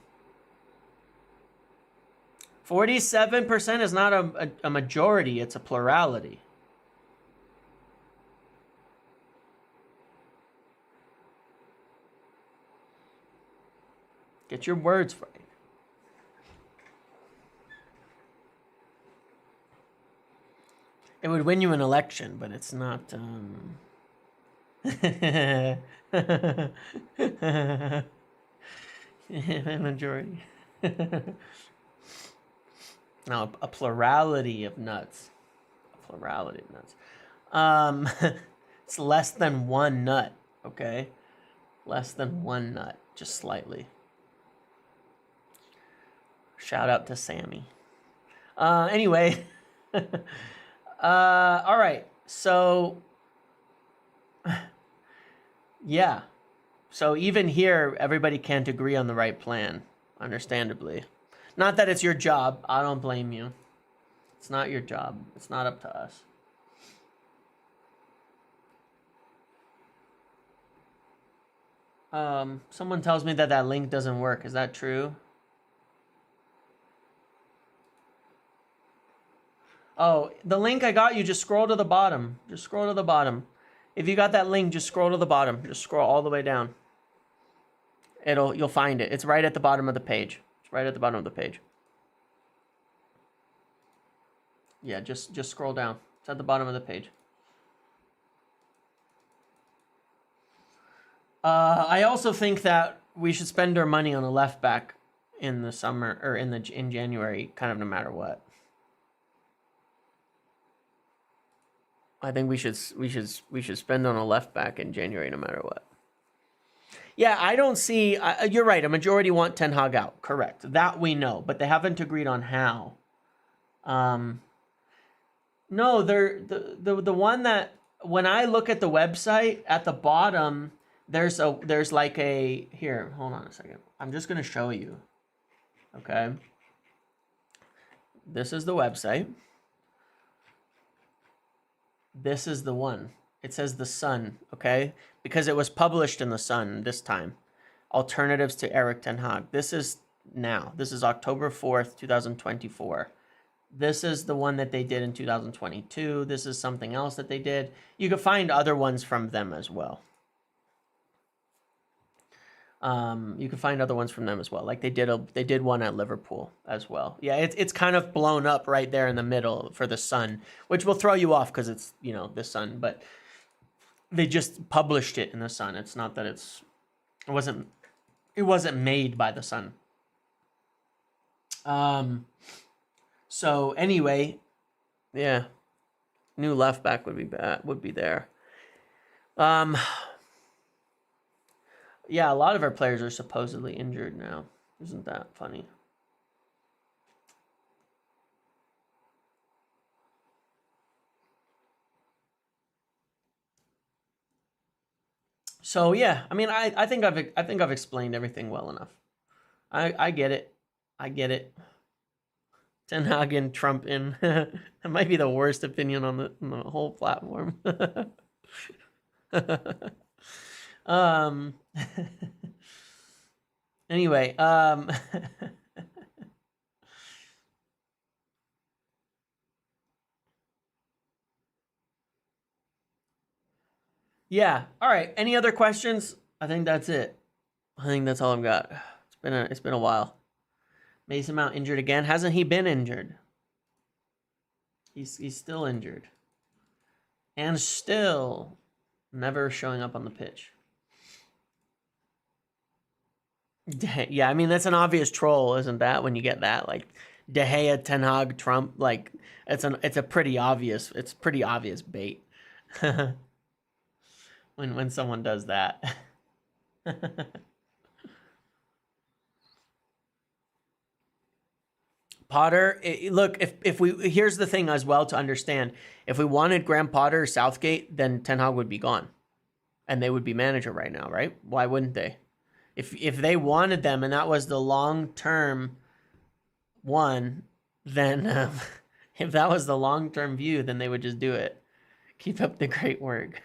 S1: 47% is not a majority, it's a plurality. Get your words right. It would win you an election, but it's not, majority. No, a plurality of nuts. A plurality of nuts. It's less than one nut, okay? Less than one nut, just slightly. Shout out to Sammy. Anyway. All right. So, yeah. So even here, everybody can't agree on the right plan, understandably. Not that it's your job. I don't blame you. It's not your job. It's not up to us. Someone tells me that link doesn't work. Is that true? Oh, the link I got you, just scroll to the bottom. Just scroll to the bottom. If you got that link, just scroll to the bottom. Just scroll all the way down. You'll find it. It's right at the bottom of the page. It's right at the bottom of the page. Yeah, just scroll down. It's at the bottom of the page. I also think that we should spend our money on a left back in the summer or in January, kind of no matter what. I think we should spend on a left back in January no matter what. Yeah, I don't see. You're right. A majority want Ten Hag out. Correct. That we know, but they haven't agreed on how. No, they're the one that when I look at the website at the bottom, there's like a here. Hold on a second. I'm just gonna show you. Okay. This is the website. This is the one. It says The Sun, okay? Because it was published in The Sun this time. Alternatives to Erik Ten Hag. This is now. This is October 4th, 2024. This is the one that they did in 2022. This is something else that they did. You can find other ones from them as well. You can find other ones from them as well. Like they did one at Liverpool as well. Yeah, it's kind of blown up right there in the middle for The Sun, which will throw you off because it's, you know, The Sun, but they just published it in The Sun. It's not that it wasn't made by The Sun. So anyway, yeah. New left back would be there. Yeah, a lot of our players are supposedly injured now. Isn't that funny? So yeah, I mean, I think I've explained everything well enough. I get it. I get it. Ten Hag in, Trump in. That might be the worst opinion on the whole platform. Anyway, yeah. All right. Any other questions? I think that's it. I think that's all I've got. It's been a while. Mason Mount injured again. Hasn't he been injured? He's still injured. and still never showing up on the pitch. Yeah, I mean, that's an obvious troll, isn't that? When you get that, like, De Gea, Ten Hag, Trump, like, it's pretty obvious bait. when someone does that. Potter, look, if we, here's the thing as well to understand. If we wanted Graham Potter or Southgate, then Ten Hag would be gone. And they would be manager right now, right? Why wouldn't they? If they wanted them and that was the long-term one, then if that was the long-term view, then they would just do it. Keep up the great work.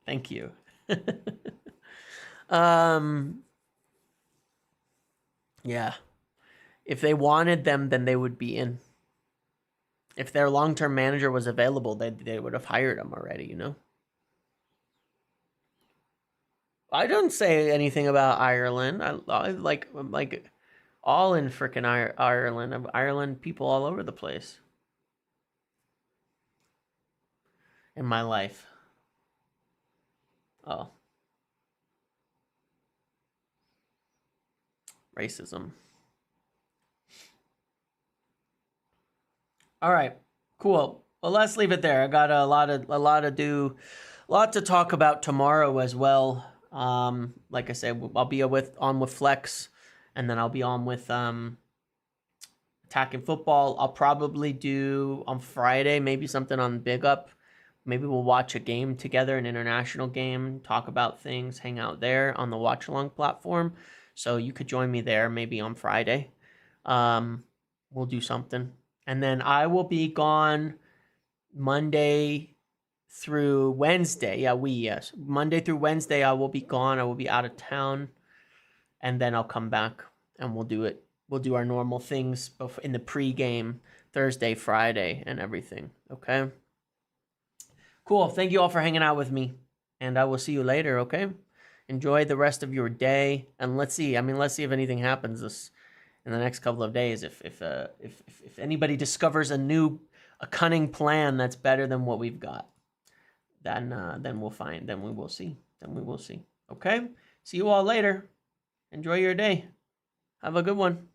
S1: Thank you. Yeah. If they wanted them, then they would be in. If their long-term manager was available, they would have hired him already, you know? I don't say anything about Ireland. I like all in frickin' Ireland. Ireland people all over the place in my life. Oh. Racism. All right. Cool. Well, let's leave it there. I got a lot to talk about tomorrow as well. Like I said, I'll be on with Flex, and then I'll be on with Attacking Football. I'll probably do on Friday maybe something on Big Up. Maybe we'll watch a game together, an international game, talk about things, hang out there on the Watch Along platform. So you could join me there maybe on Friday. We'll do something. And then I will be gone Monday through Wednesday. Yes. Monday through Wednesday, I will be gone. I will be out of town. And then I'll come back and we'll do it. We'll do our normal things in the pregame, Thursday, Friday, and everything. Okay? Cool. Thank you all for hanging out with me. And I will see you later, okay? Enjoy the rest of your day. And let's see if anything happens in the next couple of days. If anybody discovers a cunning plan that's better than what we've got, then we will see. Okay? See you all later. Enjoy your day. Have a good one.